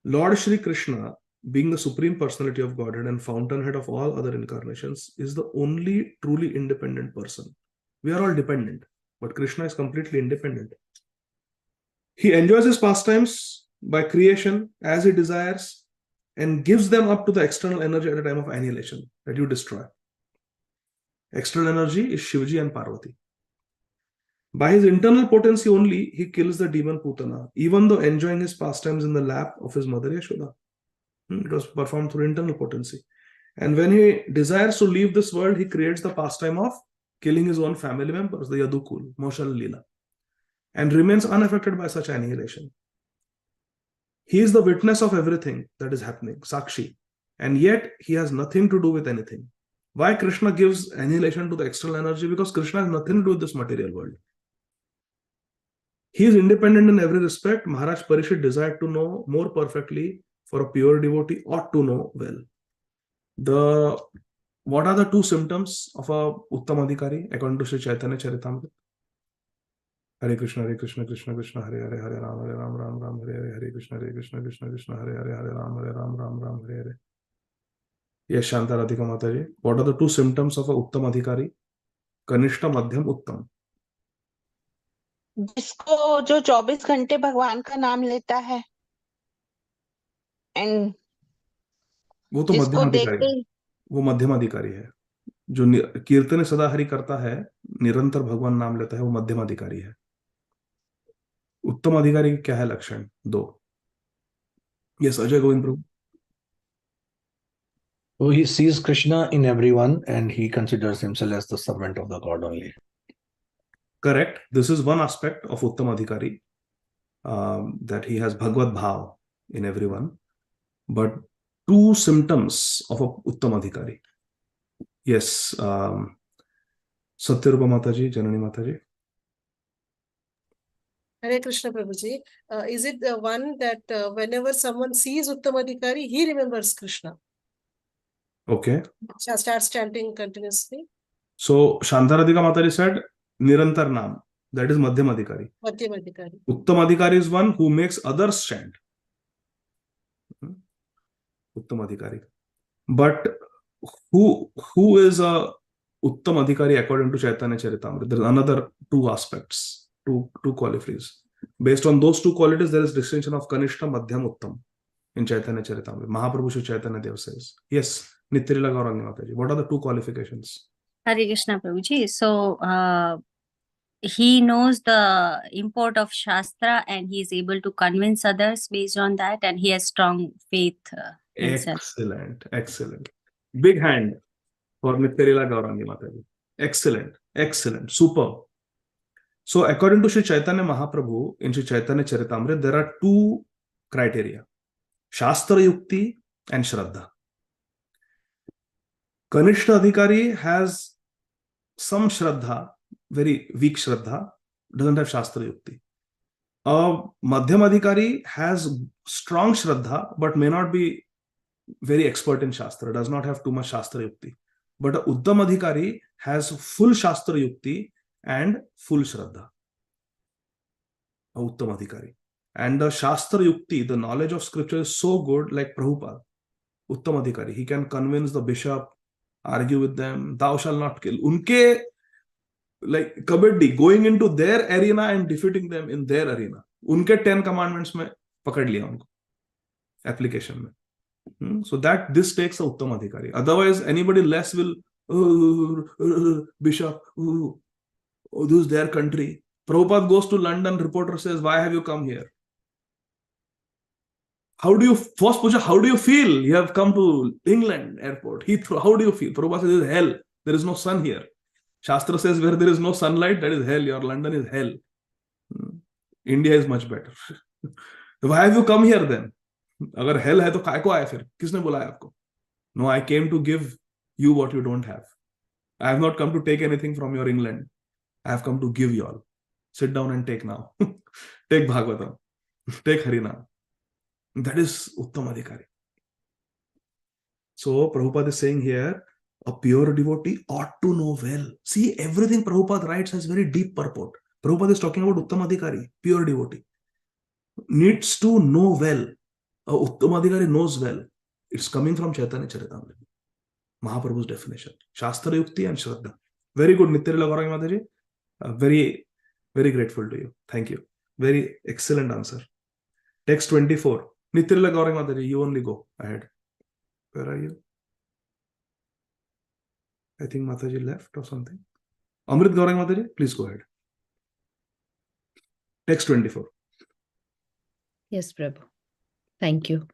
Lord Shri Krishna, being the Supreme Personality of Godhead and fountainhead of all other incarnations, is the only truly independent person. We are all dependent, but Krishna is completely independent. He enjoys his pastimes by creation as he desires and gives them up to the external energy at the time of annihilation that you destroy. External energy is Shivji and Parvati. By his internal potency only, he kills the demon Putana, even though enjoying his pastimes in the lap of his mother Yashoda. It was performed through internal potency. And when he desires to leave this world, he creates the pastime of killing his own family members, the Yadukul, Moshal Leela, and remains unaffected by such annihilation. He is the witness of everything that is happening, Sakshi, and yet he has nothing to do with anything. Why Krishna gives annihilation to the external energy? Because Krishna has nothing to do with this material world. He is independent in every respect. Maharaj Parikshit desired to know more perfectly, for a pure devotee ought to know well. What are the two symptoms of a Uttamadhikari according to Sri Chaitanya Charitamrita? Hare Krishna, Krishna Krishna, Hare Hare, Hare Ram, Ram Ram, Hare Hare, Hare Krishna, Krishna Krishna, Hare Hare, Hare Ram, Ram, Hare Hare. Yes, Shanta Radhika Mataji. What are the two symptoms of a Uttamadhikari? Kanishta, Madhyam, Uttam. जिसको जो 24 घंटे भगवान का नाम लेता है and वो तो जिसको मध्यम अधिकारी देखते है, वो मध्यम अधिकारी है. जो कीर्तन सदा हरि करता है, निरंतर भगवान नाम लेता है, वो मध्यम अधिकारी है। उत्तम अधिकारी क्या है लक्षण? 2। Yes Ajay Govind Prabhu. So he sees Krishna in everyone and he considers himself as the servant of the God only. Correct. This is one aspect of Uttam Adhikari, that he has Bhagavad Bhav in everyone. But 2 symptoms of a Uttam Adhikari. Yes, Satyarupa Mataji, Janani Mataji. Hare Krishna Prabhuji. Is it the one that whenever someone sees Uttam Adhikari, he remembers Krishna? Okay. Starts chanting continuously. So Shantaradhika Mataji said Nirantar Naam. That is Madhyam Adhikari. Madhyam Adhikari. Uttam Adhikari is one who makes others chant. Uttam Adhikari. But who is a Uttam Adhikari according to Chaitanya Charitamrita? There is another 2 aspects, two qualities. Based on those 2 qualities, there is distinction of Kanishta, Madhyam, Uttam in Chaitanya Charitamrita. Mahaprabhu Shri Chaitanya Dev says. Yes, Nityalila Gaurangi Mataji. What are the 2 qualifications? Hare Krishna Prabhuji. So he knows the import of Shastra and he is able to convince others based on that, and he has strong faith himself. Excellent. Big hand for Nityalila Gaurangi Mataji. Excellent. Superb. So according to Sri Chaitanya Mahaprabhu, in Sri Chaitanya Charitamrita, there are 2 criteria. Shastra Yukti and Shraddha. Kanishta Adhikari has some Shraddha, very weak Shraddha, doesn't have Shastra Yukti. Madhyam Adhikari has strong Shraddha, but may not be very expert in Shastra, does not have too much Shastra Yukti. But Uttam Adhikari has full Shastra Yukti and full Shraddha. Uttam Adhikari. And the Shastra Yukti, the knowledge of scripture is so good, like Prabhupada, Uttam Adhikari. He can convince the bishop, argue with them, thou shalt not kill. Unke, like kabaddi, going into their arena and defeating them in their arena. Unke 10 commandments mein pakad liya unko. Application mein. So that this takes a Uttam Adhikari. Otherwise, anybody less will, bishop, this is their country. Prabhupada goes to London, reporter says, why have you come here? How do you feel? You have come to England airport, Heathrow. How do you feel? Prabhupada says, this is hell. There is no sun here. Shastra says, where there is no sunlight, that is hell. Your London is hell. India is much better. Why have you come here then? Agar hell hai to काय को आए फिर? किसने बुलाया आपको? No, I came to give you what you don't have. I have not come to take anything from your England. I have come to give you all. Sit down and take now. Take Bhagavatam. Take Harinam. That is Uttam Adhikari. So Prabhupada is saying here, a pure devotee ought to know well. See, everything Prabhupada writes has very deep purport. Prabhupada is talking about Uttam Adhikari, pure devotee. Needs to know well. A Uttam Adhikari knows well. It's coming from Chaitanya Charitamrita. Mahaprabhu's definition. Shastra Yukti and Shraddha. Very good, Nityalila Gaurangi Mataji. Very, very grateful to you. Thank you. Very excellent answer. Text 24. Nityalila Gaurangi Mataji, you only go ahead. Where are you? I think Mataji left or something. Amrit Gaurangi Mataji, please go ahead. Text 24. Yes, Prabhu. Thank you.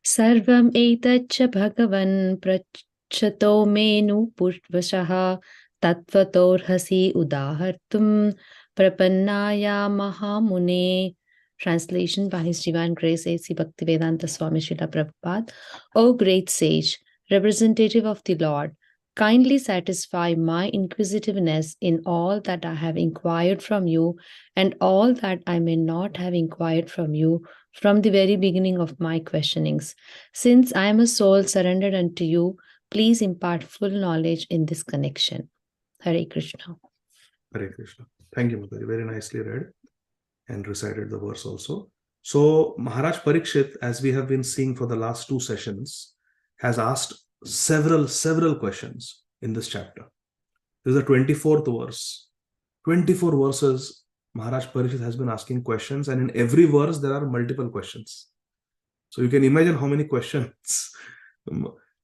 Sarvam etaccha bhagavan prachyato menu purvashaha tattvatorhasi udahartum prapannaya mahamune. Translation by His Divine Grace A.C. Bhakti Vedanta Swami Srila Prabhupada. O great sage, representative of the Lord, kindly satisfy my inquisitiveness in all that I have inquired from you and all that I may not have inquired from you from the very beginning of my questionings. Since I am a soul surrendered unto you, please impart full knowledge in this connection. Hare Krishna. Hare Krishna. Thank you, Mataji. Very nicely read and recited the verse also. So Maharaj Parikshit, as we have been seeing for the last 2 sessions, has asked several questions in this chapter. This is the 24th verse. 24 verses, Maharaj Parikshit has been asking questions, and in every verse there are multiple questions. So you can imagine how many questions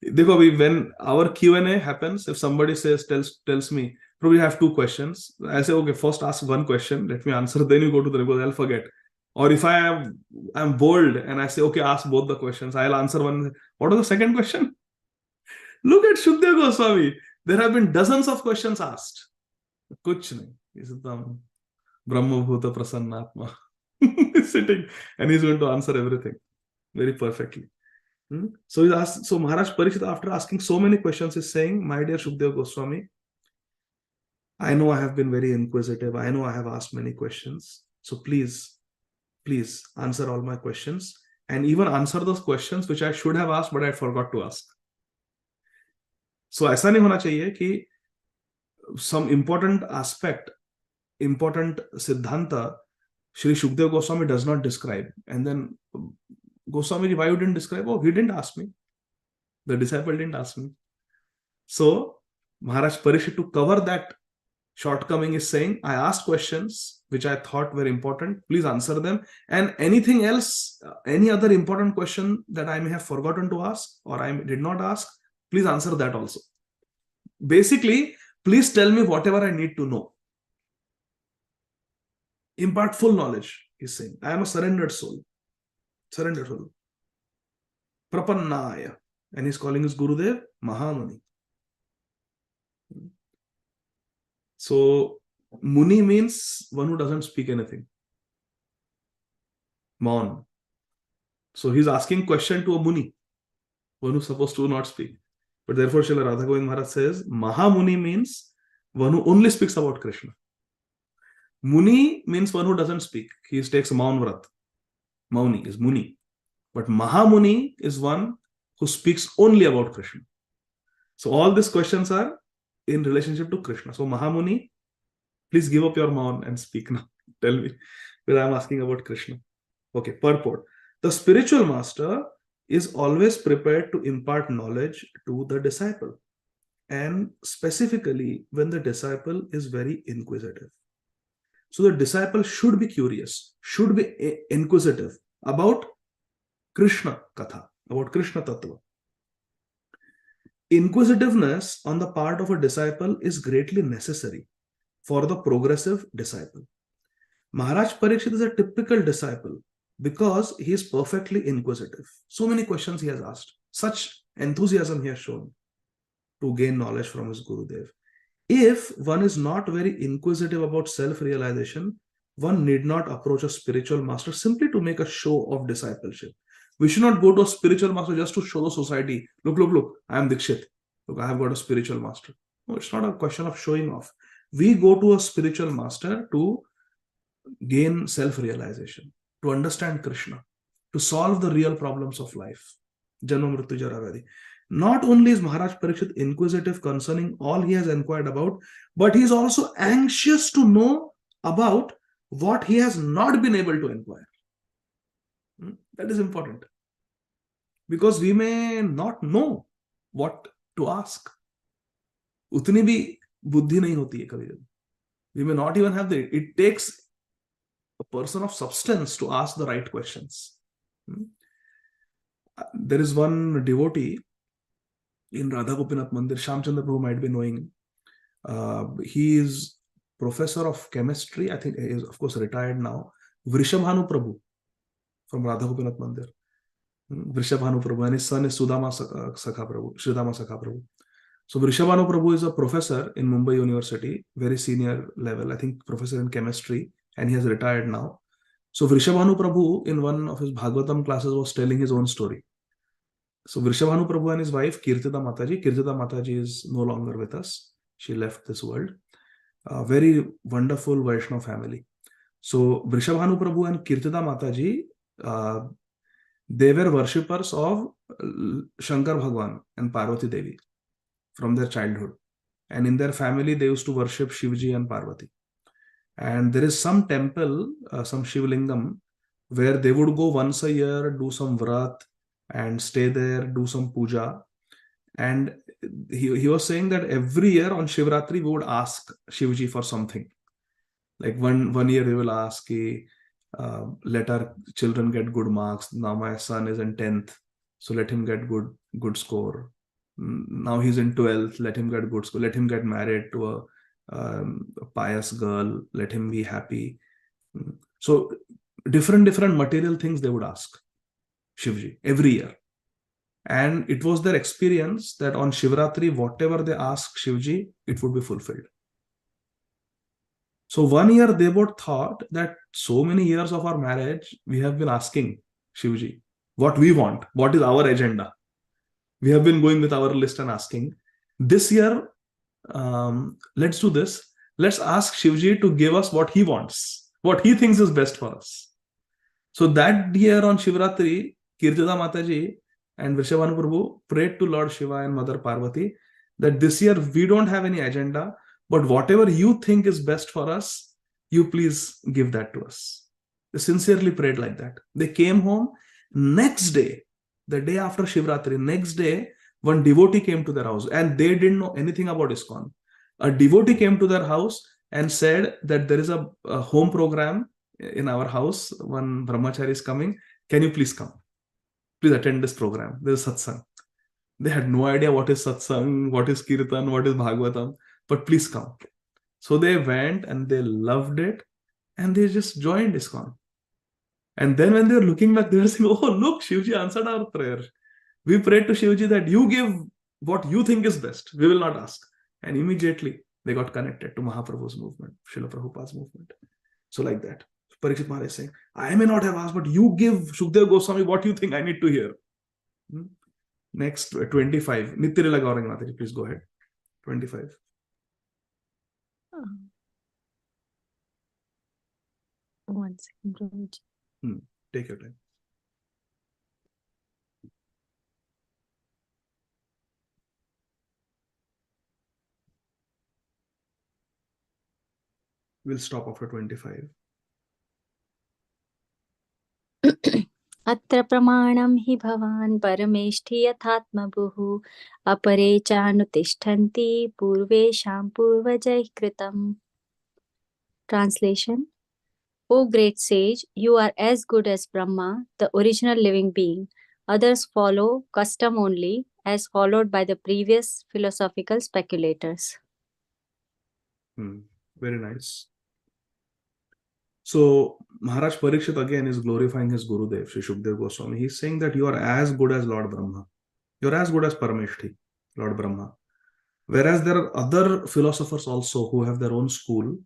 देखो अभी when our Q&A happens, if somebody tells me, probably have two questions. I say, okay, first ask one question, let me answer, then you go to the because I'll forget. Or if I'm bold and I say, okay, ask both the questions, I'll answer one. What was the second question? Look at Shukdev Goswami. There have been dozens of questions asked. Kuch nahi. He's the Brahma Bhuta Prasannatma. Sitting and he's going to answer everything very perfectly. So he asked, so Maharaj Parikshit, after asking so many questions, is saying, my dear Shukdev Goswami, I know I have been very inquisitive. I know I have asked many questions. So please answer all my questions and even answer those questions which I should have asked, but I forgot to ask. So ऐसा नहीं होना चाहिए कि some important aspect, important siddhanta, Shri Shukdev Goswami does not describe. And then Goswami, why you didn't describe? Oh, he didn't ask me. The disciple didn't ask me. So Maharaj Parikshit, to cover that shortcoming, is saying, I asked questions which I thought were important. Please answer them. And anything else, any other important question that I may have forgotten to ask or I did not ask, please answer that also. Basically, please tell me whatever I need to know. Impart full knowledge, he's saying. I am a surrendered soul. Surrendered soul. Prapannaya. And he's calling his Gurudev Mahamuni. So, Muni means one who doesn't speak anything. Maun. So, he's asking question to a Muni, one who's supposed to not speak. But therefore, Srila Radha Govind Maharaj says, Mahamuni means one who only speaks about Krishna. Muni means one who doesn't speak. He takes Maun Vrat. Mauni is Muni. But Mahamuni is one who speaks only about Krishna. So all these questions are in relationship to Krishna. So Mahamuni, please give up your Maun and speak now. Tell me, because I am asking about Krishna. Okay, purport. The spiritual master is always prepared to impart knowledge to the disciple. And specifically when the disciple is very inquisitive. So the disciple should be curious, should be inquisitive about Krishna Katha, about Krishna Tattva. Inquisitiveness on the part of a disciple is greatly necessary for the progressive disciple. Maharaj Parikshit is a typical disciple because he is perfectly inquisitive. So many questions he has asked. Such enthusiasm he has shown to gain knowledge from his Gurudev. If one is not very inquisitive about self-realization, one need not approach a spiritual master simply to make a show of discipleship. We should not go to a spiritual master just to show the society, look, I am Dikshit. Look, I have got a spiritual master. No, it's not a question of showing off. We go to a spiritual master to gain self-realization, to understand Krishna, to solve the real problems of life. Janma Mrityu Jara Vyadhi. Not only is Maharaj Parikshit inquisitive concerning all he has inquired about, but he is also anxious to know about what he has not been able to inquire. That is important. Because we may not know what to ask. Utni bhi buddhi nahi hoti hai kabhi. We may not even have it takes a person of substance to ask the right questions. There is one devotee in Radha Gopinath Mandir, Shamchandra Prabhu might be knowing. He is professor of chemistry. I think he is, of course, retired now. Vrishabhanu Prabhu from Radha Gopinath Mandir. Vrishabhanu Prabhu, and his son is Sudama Sakha Prabhu, Sridama Sakha Prabhu. So Vrishabhanu Prabhu is a professor in Mumbai University, very senior level, I think professor in chemistry, and he has retired now. So Vrishabhanu Prabhu in one of his Bhagavatam classes was telling his own story. So Vrishabhanu Prabhu and his wife Kirtida Mataji is no longer with us. She left this world. A very wonderful Vaishnava family. So Vrishabhanu Prabhu and Kirtida Mataji, they were worshippers of Shankar Bhagwan and Parvati Devi from their childhood. And in their family, they used to worship Shivji and Parvati. And there is some temple, some Shivlingam, where they would go once a year, do some vrat, and stay there, do some puja. And he was saying that every year on Shivratri, we would ask Shivji for something. Like one year we will ask, let our children get good marks. Now my son is in 10th, so let him get good score. Now he's in 12th, let him get good school, let him get married to a pious girl, let him be happy. So different material things they would ask Shivji every year. And it was their experience that on Shivratri, whatever they asked Shivji, it would be fulfilled. So one year they both thought that so many years of our marriage, we have been asking Shivji what we want, what is our agenda. We have been going with our list and asking. This year, let's do this. Let's ask Shivji to give us what he wants, what he thinks is best for us. So that year on Shivratri, Kirtida Mataji and Vrishabhanu Prabhu prayed to Lord Shiva and Mother Parvati that this year we don't have any agenda, but whatever you think is best for us, you please give that to us. They sincerely prayed like that. They came home. Next day, the day after Shivratri, next day, one devotee came to their house and they didn't know anything about ISKCON. A devotee came to their house and said that there is a home program in our house. One brahmachari is coming. Can you please come? Please attend this program. There is satsang. They had no idea what is satsang, what is kirtan, what is bhagavatam, but please come. So they went and they loved it and they just joined ISKCON. And then when they were looking back, they were saying, oh, look, Shivji answered our prayer. We prayed to Shivji that you give what you think is best. We will not ask. And immediately they got connected to Mahaprabhu's movement, Srila Prabhupada's movement. So like that. Parikshit Maharaj is saying, I may not have asked, but you give Shukdev Goswami what you think I need to hear. Next, 25. Nitya Gauranga Mataji, please go ahead. 25. One second, Prabhuji. Take your time. We'll stop after 25. अत्र प्रमाणं हि भवान् परमेष्ठि यथात्मभुः अपरे चानुतिष्ठन्ति पूर्वेषां पूर्वजैः कृतम्. Translation: O great sage, you are as good as Brahma, the original living being. Others follow custom only, as followed by the previous philosophical speculators. Very nice. So Maharaj Parikshit again is glorifying his Gurudev, Sri Shukdev Goswami. He's saying that you are as good as Lord Brahma. You're as good as Parameshthi, Lord Brahma. Whereas there are other philosophers also who have their own school,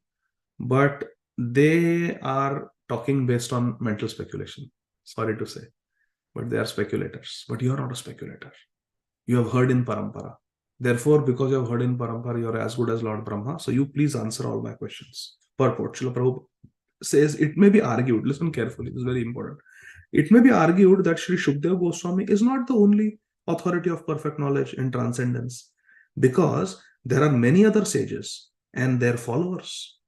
but they are talking based on mental speculation. Sorry to say, but they are speculators. But you are not a speculator. You have heard in Parampara. Therefore, because you have heard in Parampara, you are as good as Lord Brahma. So you please answer all my questions. Purport. Srila Prabhupada says it may be argued, listen carefully, this is very important. It may be argued that Sri Shukdev Goswami is not the only authority of perfect knowledge and transcendence, because there are many other sages and their followers.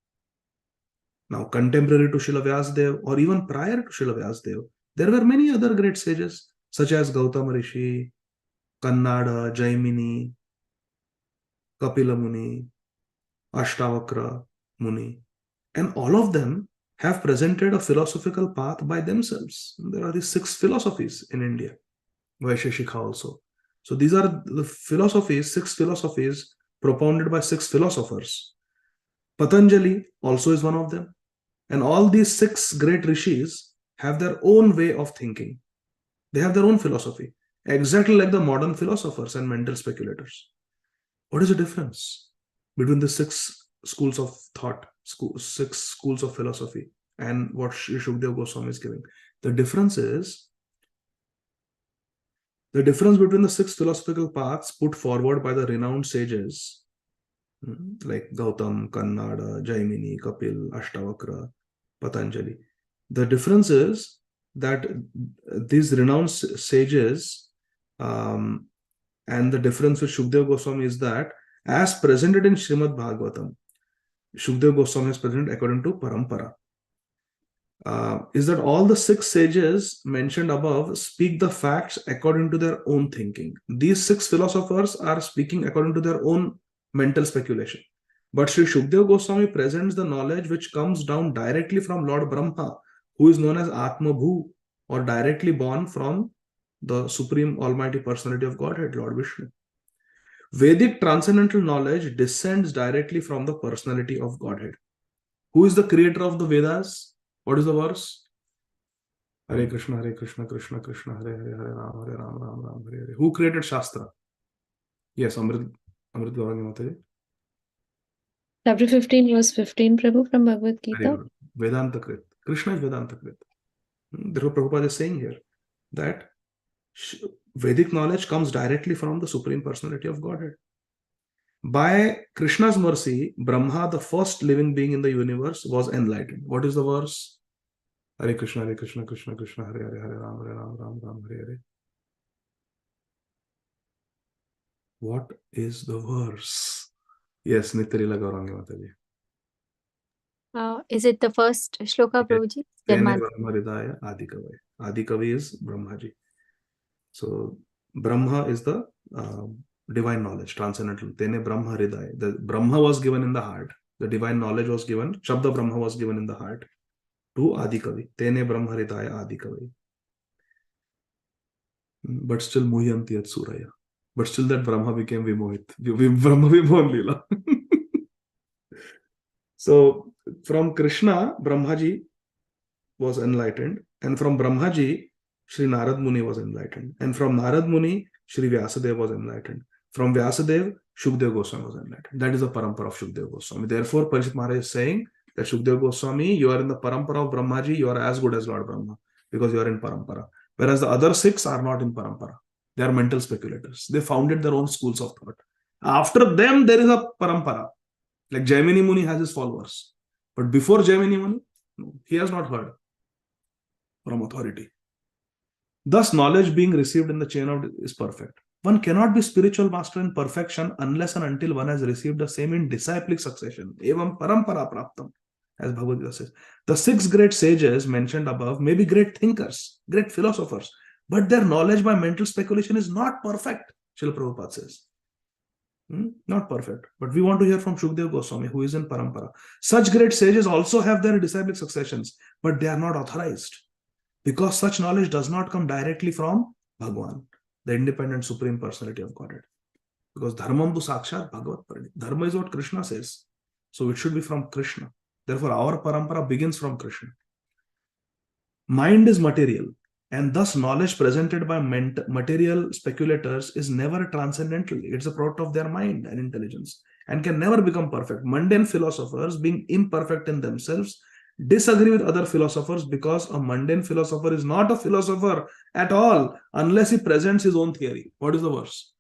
Now, contemporary to Srila Vyasadeva or even prior to Srila Vyasadeva, there were many other great sages such as Gautama Rishi, Kannada, Jaimini, Kapila Muni, Ashtavakra Muni, and all of them have presented a philosophical path by themselves. There are these 6 philosophies in India, Vaisheshika also. So these are the philosophies, 6 philosophies propounded by 6 philosophers. Patanjali also is one of them. And all these 6 great rishis have their own way of thinking. They have their own philosophy, exactly like the modern philosophers and mental speculators. What is the difference between the 6 schools of thought, 6 schools of philosophy, and what Sri Shukdev Goswami is giving? The difference is the difference between the 6 philosophical paths put forward by the renowned sages like Gautam, Kannada, Jaimini, Kapil, Ashtavakra, Patanjali. The difference is that these renowned sages and the difference with Shukdev Goswami is that as presented in Srimad Bhagavatam, Shukdev Goswami is presented according to Parampara. Is that all the 6 sages mentioned above speak the facts according to their own thinking. These 6 philosophers are speaking according to their own mental speculation. But Sri Shukdev Goswami presents the knowledge which comes down directly from Lord Brahma, who is known as Atma Bhu, or directly born from the Supreme Almighty Personality of Godhead, Lord Vishnu. Vedic transcendental knowledge descends directly from the personality of Godhead. Who is the creator of the Vedas? What is the verse? Hare Krishna, Krishna Krishna, Hare Ram, Ram Ram, Hare Hare. Who created Shastra? Yes, Amrit Gaurangi Mataji. Chapter 15, verse 15, Prabhu, from Bhagavad Very Gita. good. Vedanta Krit. Krishna is Vedanta Krit. Therefore, Prabhupada is saying here that Vedic knowledge comes directly from the Supreme Personality of Godhead. By Krishna's mercy, Brahma, the first living being in the universe, was enlightened. What is the verse? Hare Krishna, Krishna Krishna, Hare Hare, Hare Ram, Ram Ram, Hare Hare. What is the verse? Yes, Nitarila Gaurangi Mataji. Is it the first shloka, Prabhuji? Tene Brahma Hridaya Ādi Kavi. Ādi Kavi is Brahmaji. So Brahma is the divine knowledge, transcendental. Tene Brahma Hridaya. The Brahma was given in the heart. The divine knowledge was given. Shabda Brahma was given in the heart to Ādi Kavi. Tene Brahma Hridaya Ādi Kavi. But still Muhyanti at Suraya. But still that Brahma became Vimohit. Brahma Vimohan Lila. So from Krishna, Brahmaji was enlightened. And from Brahmaji, Sri Narad Muni was enlightened. And from Narad Muni, Sri Vyasadeva was enlightened. From Vyasadeva, Shukdev Goswami was enlightened. That is the parampara of Shukdev Goswami. Therefore, Parishit Maharaj is saying that Shukdev Goswami, you are in the parampara of Brahmaji, you are as good as Lord Brahma because you are in parampara. Whereas the other six are not in parampara. They are mental speculators. They founded their own schools of thought. After them, there is a parampara. Like Jaimini Muni has his followers. But before Jaimini Muni, no, he has not heard from authority. Thus, knowledge being received in the chain of is perfect. One cannot be spiritual master in perfection unless and until one has received the same in disciplic succession. Evam parampara praptam, as Bhagavad Gita says. The six great sages mentioned above may be great thinkers, great philosophers, but their knowledge by mental speculation is not perfect, Srila Prabhupada says. Not perfect. But we want to hear from Shukdev Goswami, who is in parampara. Such great sages also have their disciplic successions, but they are not authorized. Because such knowledge does not come directly from Bhagwan, the independent supreme personality of Godhead. Because dharmam tu sakshat bhagavat parani. Dharma is what Krishna says. So it should be from Krishna. Therefore, our parampara begins from Krishna. Mind is material, and thus knowledge presented by material speculators is never transcendental. It's a product of their mind and intelligence and can never become perfect. Mundane philosophers, being imperfect in themselves, disagree with other philosophers because a mundane philosopher is not a philosopher at all unless he presents his own theory. What is the verse?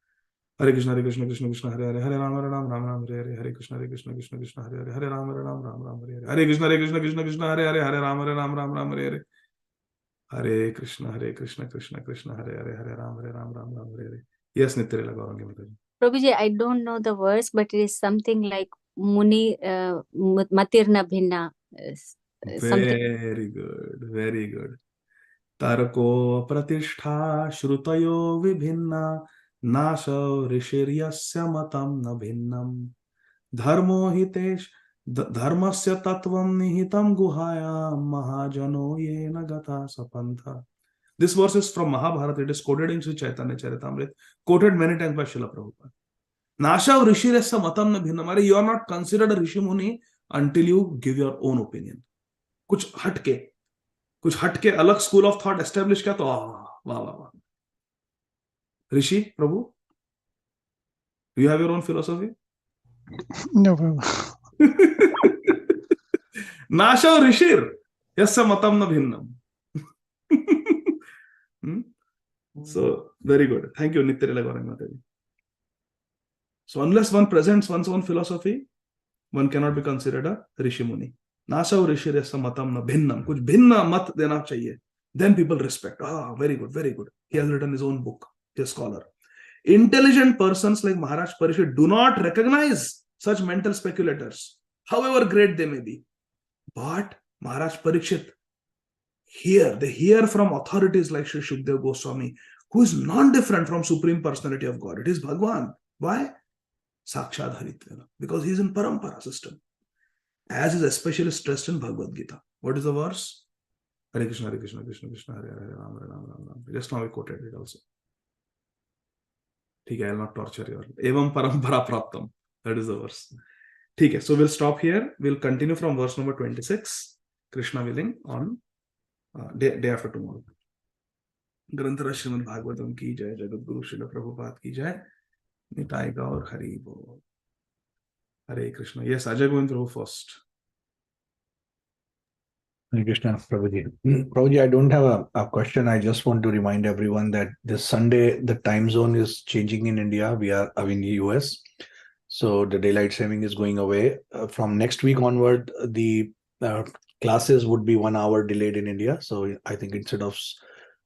Hare Krishna, Krishna Krishna, Hare Hare, Hare Ram, Ram Ram, Hare Hare, Hare Krishna, Krishna Krishna, Hare Hare, Hare Ram, Ram Ram, Hare Hare, Hare Krishna, Krishna Krishna, Hare Hare, Hare Ram, Ram Hare Hare, Hare Krishna, Krishna Krishna, Hare Hare, Hare Ram, Hare Hare. Yes, Nityarila Gaurangi Mataji. Prabhuji, I don't know the verse, but it is something like Muni Matirna Bhinna. Very good, very good. Tarko pratishtha shrutayo vibhinna nasha rishiryasya matam na bhinnam dharmo hitesh dharmasya tattvam nihitam guhaya mahajano yena gata sapantha. This verse is from Mahabharata. It is quoted in Sri Chaitanya Charitamrita, quoted many times by Srila Prabhupada. Nasha rishiryasya matam na bhinnam. You are not considered a Rishi Muni until you give your own opinion. कुछ हटके अलग school of thought establish किया तो वाह वाह वाह. ऋषि प्रभु, you have your own philosophy? No, Prabhu. नाशो ऋषिर यस्य मतम न भिन्नम. So very good. Thank you, Nityarila Gaurangi Mataji. So unless one presents one's own philosophy, one cannot be considered a Rishi Muni. नाशो ऋषिर यस्य मतम न भिन्नम. कुछ भिन्न मत देना चाहिए. Then people respect. Very good, very good. He has written his own book. He is a scholar. Intelligent persons like Maharaj Parishit do not recognize such mental speculators, however great they may be. But Maharaj Parishit, they hear from authorities like Sri Shukdev Goswami, who is non-different from Supreme Personality of God. It is Bhagwan. Why? Sakshad Haritvena. Because he is in Parampara system. As is especially stressed in Bhagavad Gita. What is the verse? Hare Krishna, Krishna Krishna, Hare Hare, Hare Ram, Ram Ram. Just now we quoted it also. ठीक है, I'll not torture you all. Evam parampara praptam. That is the verse. ठीक है, so we'll stop here. We'll continue from verse number 26. Krishna willing on day after tomorrow. ग्रंथराज Shrimad Bhagavatam की जय, जगत गुरु श्रील प्रभुपाद की जय, निताय गौर हरि बोल, हरे Krishna. Yes, Ajay Govind Prabhu first. Hare Krishna, Prabhuji. Prabhuji, I don't have a question. I just want to remind everyone that this Sunday, the time zone is changing in India. We are in the US. So the daylight saving is going away. From next week onward, the classes would be 1 hour delayed in India. So I think instead of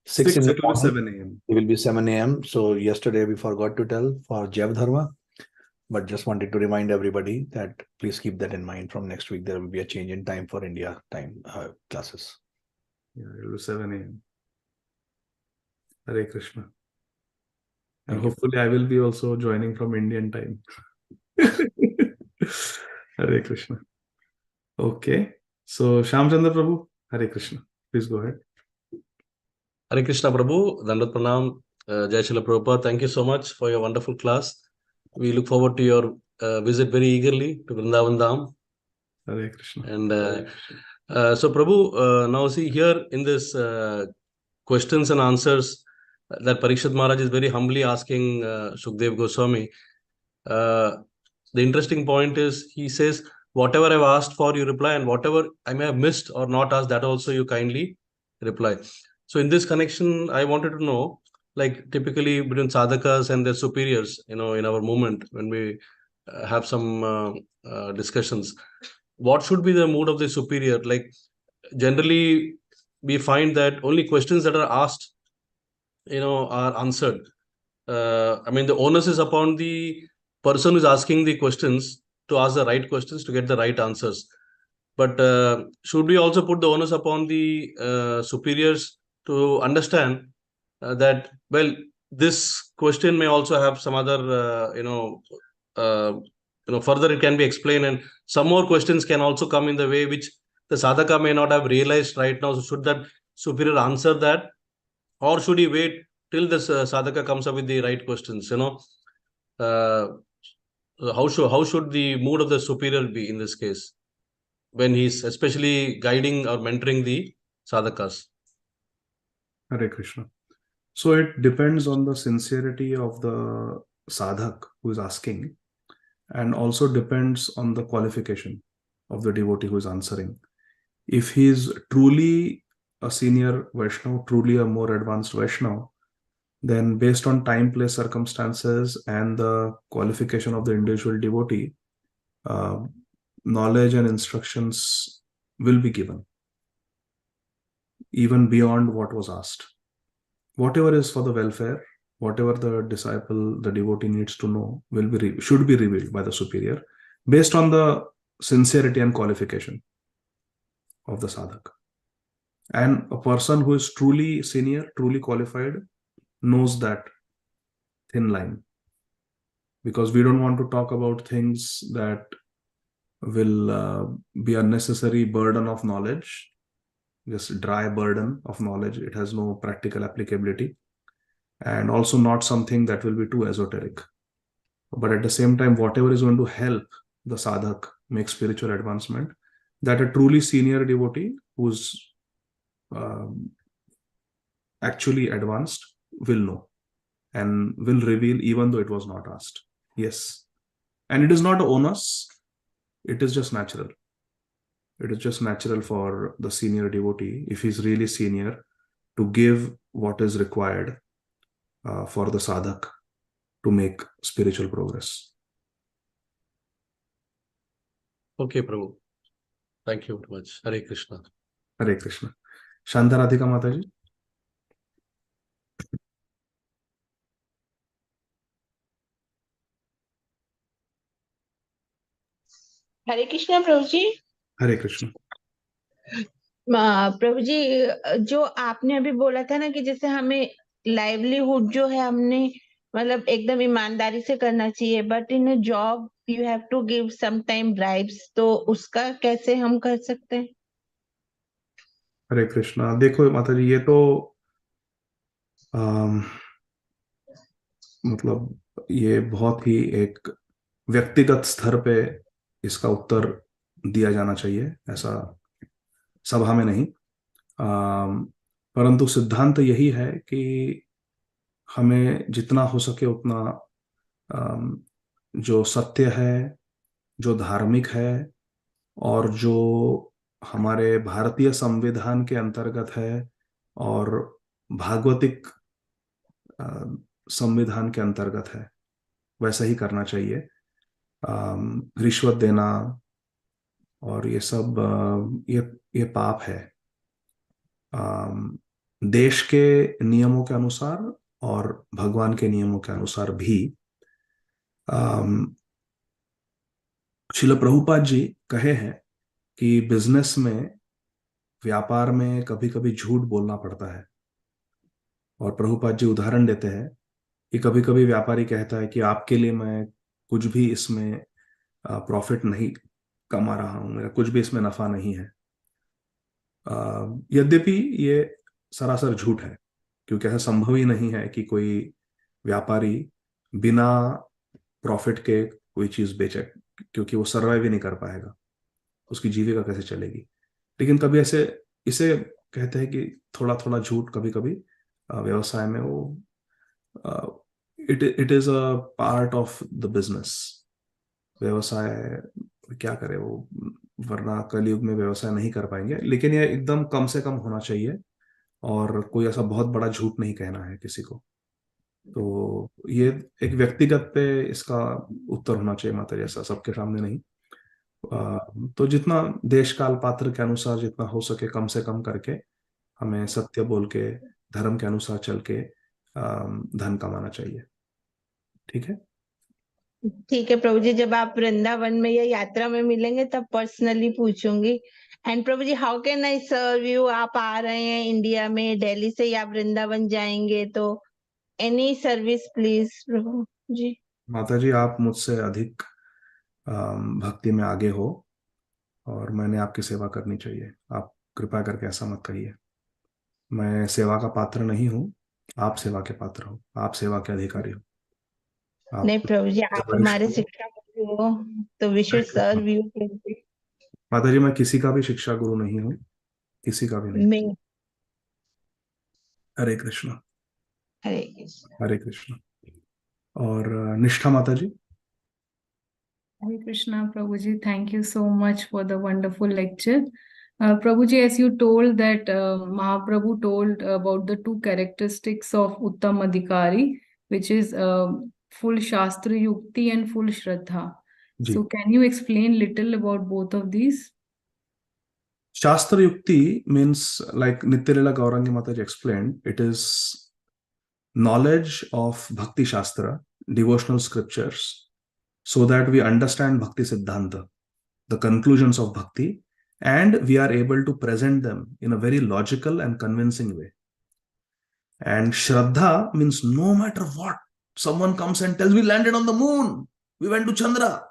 6 in the it will be morning, 7 a.m. it will be 7 a.m. So yesterday we forgot to tell for Jav Dharma. But just wanted to remind everybody that please keep that in mind. From next week, there will be a change in time for India time classes. Yeah, it will be 7 a.m. Hare Krishna. And Thank you. hopefully I will be also joining from Indian time. Hare Krishna. Okay. So Shamchandra Prabhu, Hare Krishna. Please go ahead. Hare Krishna Prabhu, Dandat Pranam, Jai Srila Prabhupada. Thank you so much for your wonderful class. We look forward to your visit very eagerly to Vrindavan Dham. Hare Krishna. And so Prabhu, now see here in this questions and answers that Parikshit Maharaj is very humbly asking Shukdev Goswami. The interesting point is he says, whatever I've asked for, you reply, and whatever I may have missed or not asked, that also you kindly reply. So in this connection, I wanted to know, like typically between sadhakas and their superiors, in our movement, when we have some discussions, what should be the mood of the superior? Like generally, we find that only questions that are asked, are answered. I mean, the onus is upon the person who's asking the questions to ask the right questions to get the right answers. But should we also put the onus upon the superiors to understand that, well, this question may also have some other, further it can be explained, and some more questions can also come in the way which the sadhaka may not have realized right now. So should that superior answer that, or should he wait till the sadhaka comes up with the right questions? How should the mood of the superior be in this case, when he's especially guiding or mentoring the sadhakas? Hare Krishna. So it depends on the sincerity of the sadhak who is asking, and also depends on the qualification of the devotee who is answering. If he is truly a senior Vaishnava, truly a more advanced Vaishnava, then based on time, place, circumstances, and the qualification of the individual devotee, knowledge and instructions will be given, even beyond what was asked. Whatever is for the welfare, whatever the disciple, the devotee needs to know, should be revealed by the superior, based on the sincerity and qualification of the sadhak. And a person who is truly senior, truly qualified, knows that thin line, because we don't want to talk about things that will be unnecessary burden of knowledge, just dry burden of knowledge. It has no practical applicability, and also not something that will be too esoteric. But at the same time, whatever is going to help the sadhak make spiritual advancement, that a truly senior devotee who's actually advanced will know and will reveal, even though it was not asked. Yes. And it is not an onus, it is just natural. It is just natural for the senior devotee, if he's really senior, to give what is required for the sadhak to make spiritual progress. Okay, Prabhu. Thank you very much. Hare Krishna. Hare Krishna. Shanta Radhika Mataji. हरे कृष्णा प्रभु जी. हरे कृष्ण. प्रभु जी, जो आपने अभी बोला था ना कि जैसे हमें livelihood जो है हमने मतलब एकदम ईमानदारी से करना चाहिए, but in a job you have to give some time bribes, तो उसका कैसे हम कर सकते हैं? हरे कृष्णा. देखो माता जी, ये तो मतलब ये बहुत ही एक व्यक्तिगत स्तर पे इसका उत्तर दिया जाना चाहिए, ऐसा सभा में नहीं। परंतु सिद्धांत यही है कि हमें जितना हो सके उतना जो सत्य है, जो धार्मिक है, और जो हमारे भारतीय संविधान के अंतर्गत है और भागवतिक संविधान के अंतर्गत है, वैसा ही करना चाहिए। रिश्वत देना और ये सब ये पाप है। देश के नियमों के अनुसार और भगवान के नियमों के अनुसार भी श्रील प्रभुपाद जी कहे हैं कि बिजनेस में, व्यापार में कभी कभी झूठ बोलना पड़ता है। और प्रभुपाद जी उदाहरण देते हैं कि कभी कभी व्यापारी कहता है कि आपके लिए मैं कुछ भी इसमें प्रॉफिट नहीं कमा रहा हूं, मेरा कुछ भी इसमें नफा नहीं है। यद्यपि ये सरासर झूठ है, क्योंकि ऐसा संभव ही नहीं है कि कोई व्यापारी बिना प्रॉफिट के कोई चीज बेचे, क्योंकि वो सर्वाइव ही नहीं कर पाएगा, उसकी जीविका कैसे चलेगी। लेकिन कभी ऐसे इसे कहते हैं कि थोड़ा थोड़ा झूठ कभी कभी व्यवसाय में वो it is a part of the business. व्यवसाय क्या करे वो, वरना कलयुग में व्यवसाय नहीं कर पाएंगे। लेकिन ये एकदम कम से कम होना चाहिए और कोई ऐसा बहुत बड़ा झूठ नहीं कहना है किसी को। तो ये एक व्यक्तिगत पे इसका उत्तर होना चाहिए माता जी, ऐसा सबके सामने नहीं। तो जितना देश काल पात्र के अनुसार जितना हो सके कम से कम करके हमें सत्य बोल के धर्म के अनुसार चल के धन कमाना चाहिए। ठीक है, ठीक है प्रभु जी, जब आप वृंदावन में या यात्रा में मिलेंगे तब पर्सनली पूछूंगी। And Prabhu ji, how can I serve you? आप आ रहे हैं इंडिया में, दिल्ली से या वृंदावन जाएंगे, तो एनी सर्विस प्लीज प्रभु जी। माता जी आप मुझसे अधिक भक्ति में आगे हो और मैंने आपकी सेवा करनी चाहिए। आप कृपा करके ऐसा मत कहिए। मैं सेवा का पात्र नहीं हूँ, आप सेवा के पात्र हो, आप सेवा के अधिकारी हो। नहीं प्रभु जी, आप हमारे शिक्षा गुरु हो, तो वी शुड सर्व यू प्रभु जी। माता जी मैं किसी का भी शिक्षा गुरु नहीं हूँ, किसी का भी नहीं। मैं हरे कृष्ण। हरे कृष्ण। हरे कृष्ण। और निष्ठा माता जी। Hare Krishna, Prabhuji. Thank you so much for the wonderful lecture. Prabhuji, as you told that Mahaprabhu told about the two characteristics of Uttam Adhikari, which is full Shastra Yukti and full Shraddha. So can you explain little about both of these? Shastra Yukti means, like Nityalila Gaurangi Mataji explained, it is knowledge of Bhakti Shastra, devotional scriptures, so that we understand Bhakti Siddhanta, the conclusions of Bhakti, and we are able to present them in a very logical and convincing way. And Shraddha means no matter what, someone comes and tells, we landed on the moon, we went to Chandra,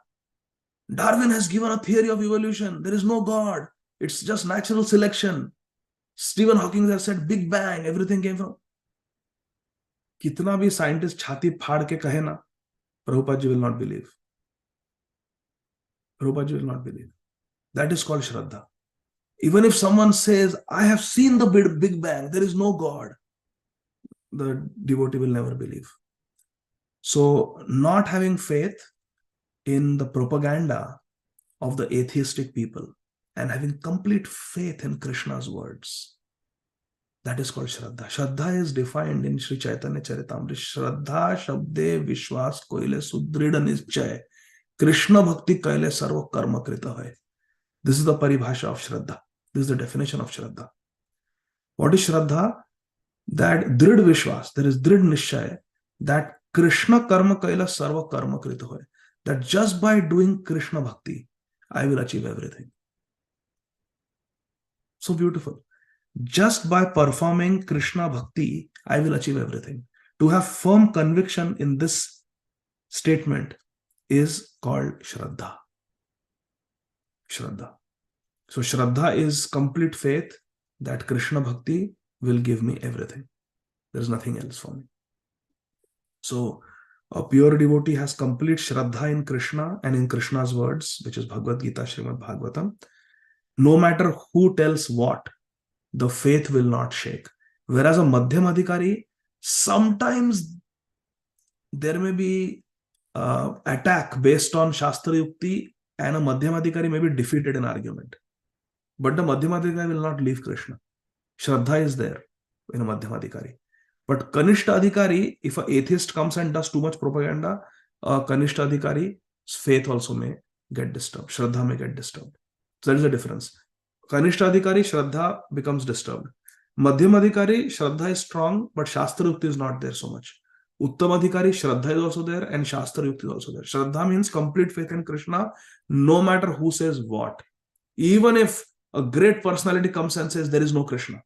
Darwin has given a theory of evolution, there is no God, it's just natural selection, Stephen Hawking has said Big Bang, everything came from. कितना भी scientist छाती फाड़ के कहे ना, Prabhupada ji will not believe. Prabhupada ji will not believe. That is called Shraddha. Even if someone says, I have seen the Big Bang, there is no God, the devotee will never believe. So, not having faith in the propaganda of the atheistic people and having complete faith in Krishna's words, that is called Shraddha. Shraddha is defined in Sri Chaitanya Charitamrita. Shraddha Shabde Vishwas Koile Sudrida Nischay. Krishna Bhakti Kaile Sarva Karma Krita Hai. This is the paribhasha of Shraddha. This is the definition of Shraddha. What is Shraddha? That Drid Vishwas, there is Drid Nishchay, that Krishna Karma Kaila Sarva Karma Krita Hai. That just by doing Krishna Bhakti, I will achieve everything. So beautiful. Just by performing Krishna Bhakti, I will achieve everything. To have firm conviction in this statement is called Shraddha. Shraddha. So Shraddha is complete faith that Krishna Bhakti will give me everything. There is nothing else for me. So A pure devotee has complete Shraddha in Krishna and in Krishna's words, which is Bhagavad Gita, Srimad Bhagavatam. No matter who tells what, the faith will not shake. Whereas a Madhyam Adhikari, sometimes there may be attack based on Shastra Yukti, and a Madhyam Adhikari may be defeated in argument. But the Madhyam Adhikari will not leave Krishna. Shraddha is there in a Madhyam Adhikari. But Kanishta Adhikari, if an atheist comes and does too much propaganda, Kanishta Adhikari's faith also may get disturbed. Shraddha may get disturbed. So that is the difference. Kanishta Adhikari, Shraddha becomes disturbed. Madhyam Adhikari, Shraddha is strong, but Shastra Yukti is not there so much. Uttam Adhikari, Shraddha is also there and Shastra Yukti is also there. Shraddha means complete faith in Krishna, no matter who says what. Even if a great personality comes and says there is no Krishna,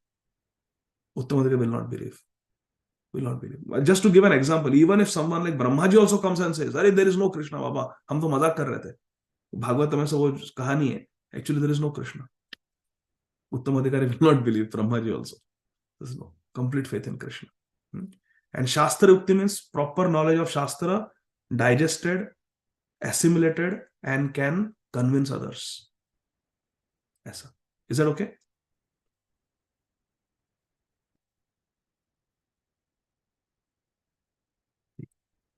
Uttam Adhikari will not believe. Will not believe. Just to give an example, even if someone like Brahmaji also comes and says, "Arey, there is no Krishna, Baba, hum to mazak kar rahe the." Bhagavatam mein se wo kahani hai. Actually, there is no Krishna. Uttam Adhikari will not believe. Brahmaji also. There is no complete faith in Krishna. And Shastra Yukti means proper knowledge of Shastra, digested, assimilated, and can convince others. Yes, is that okay?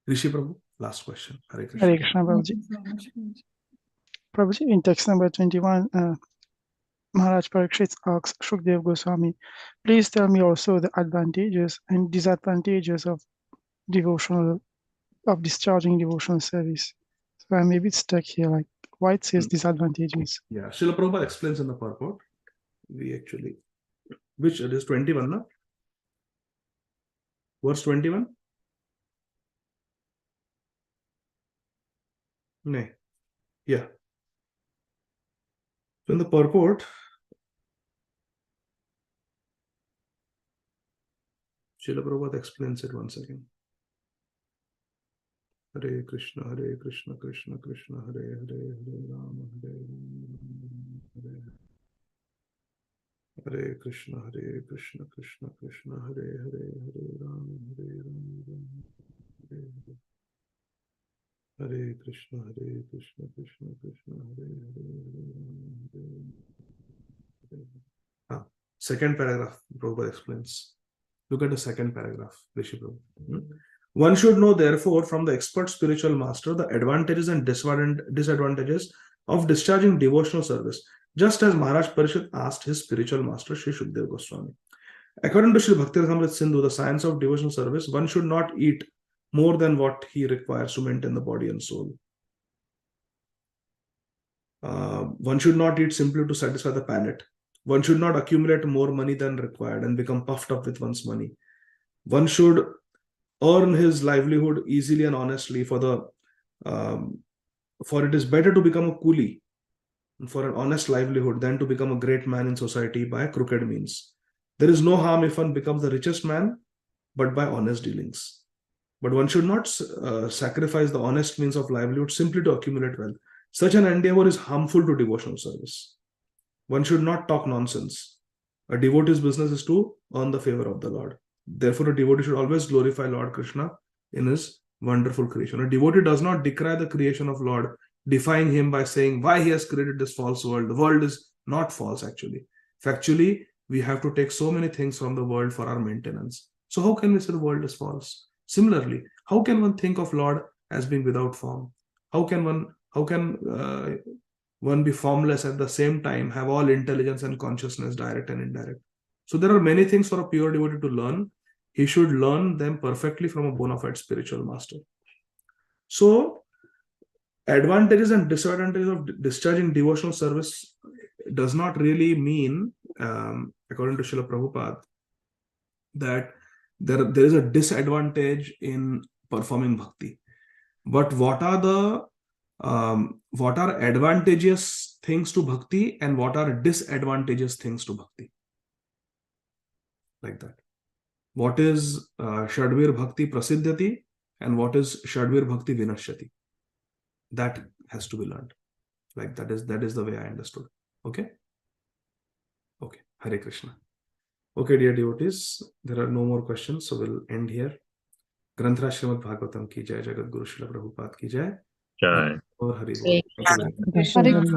Rishi Prabhu, last question. Hare Krishna. Hare Krishna, Prabhuji. Prabhuji, in text number 21, Maharaj Parikshit asks Shukdev Goswami, please tell me also the advantages and disadvantages of discharging devotional service. So I may be stuck here, like why it says disadvantages. Yeah, Srila Prabhupada explains in the purport. We actually, which it is 21, no? Verse 21? No. Yeah. So in the purport, Srila Prabhupada explains it once again. Hare Krishna, Krishna Krishna, Hare Hare, Hare Rama, Hare Krishna, Krishna Krishna, Hare Hare, Hare Rama, Hare Hare. Hare Krishna, Krishna Krishna, Hare Hare. Second paragraph, Prabhupada explains. Look at the second paragraph, Rishi Prabhu. One should know, therefore, from the expert spiritual master, the advantages and disadvantages of discharging devotional service, just as Maharaj Parishit asked his spiritual master, Sri Shukdev Goswami. According to Sri Bhakti Rasamrita Sindhu, the science of devotional service, one should not eat more than what he requires to maintain the body and soul. One should not eat simply to satisfy the palate. One should not accumulate more money than required and become puffed up with one's money. One should earn his livelihood easily and honestly, for it is better to become a coolie for an honest livelihood than to become a great man in society by crooked means. There is no harm if one becomes the richest man, but by honest dealings. But one should not sacrifice the honest means of livelihood simply to accumulate wealth. Such an endeavor is harmful to devotional service. One should not talk nonsense. A devotee's business is to earn the favor of the Lord. Therefore, a devotee should always glorify Lord Krishna in his wonderful creation. A devotee does not decry the creation of Lord, defying him by saying why he has created this false world. The world is not false, actually. Factually, we have to take so many things from the world for our maintenance. So how can we say the world is false? Similarly, how can one think of Lord as being without form? How can one be formless at the same time, have all intelligence and consciousness, direct and indirect? So there are many things for a pure devotee to learn. He should learn them perfectly from a bona fide spiritual master. So advantages and disadvantages of discharging devotional service does not really mean, according to Srila Prabhupada, that there is a disadvantage in performing bhakti. But what are advantageous things to bhakti and what are disadvantageous things to bhakti? Like that. What is Shadvir Bhakti Prasiddhati and what is Shadvir Bhakti Vinashyati? That has to be learned. Like that is the way I understood. Okay? Okay. Hare Krishna. Okay, dear devotees, there are no more questions, so we'll end here. ग्रंथराज Shrimad Bhagavatam की जय, जगत गुरु श्रील प्रभुपाद की जय जय। और हरि बोल। Hare Krishna.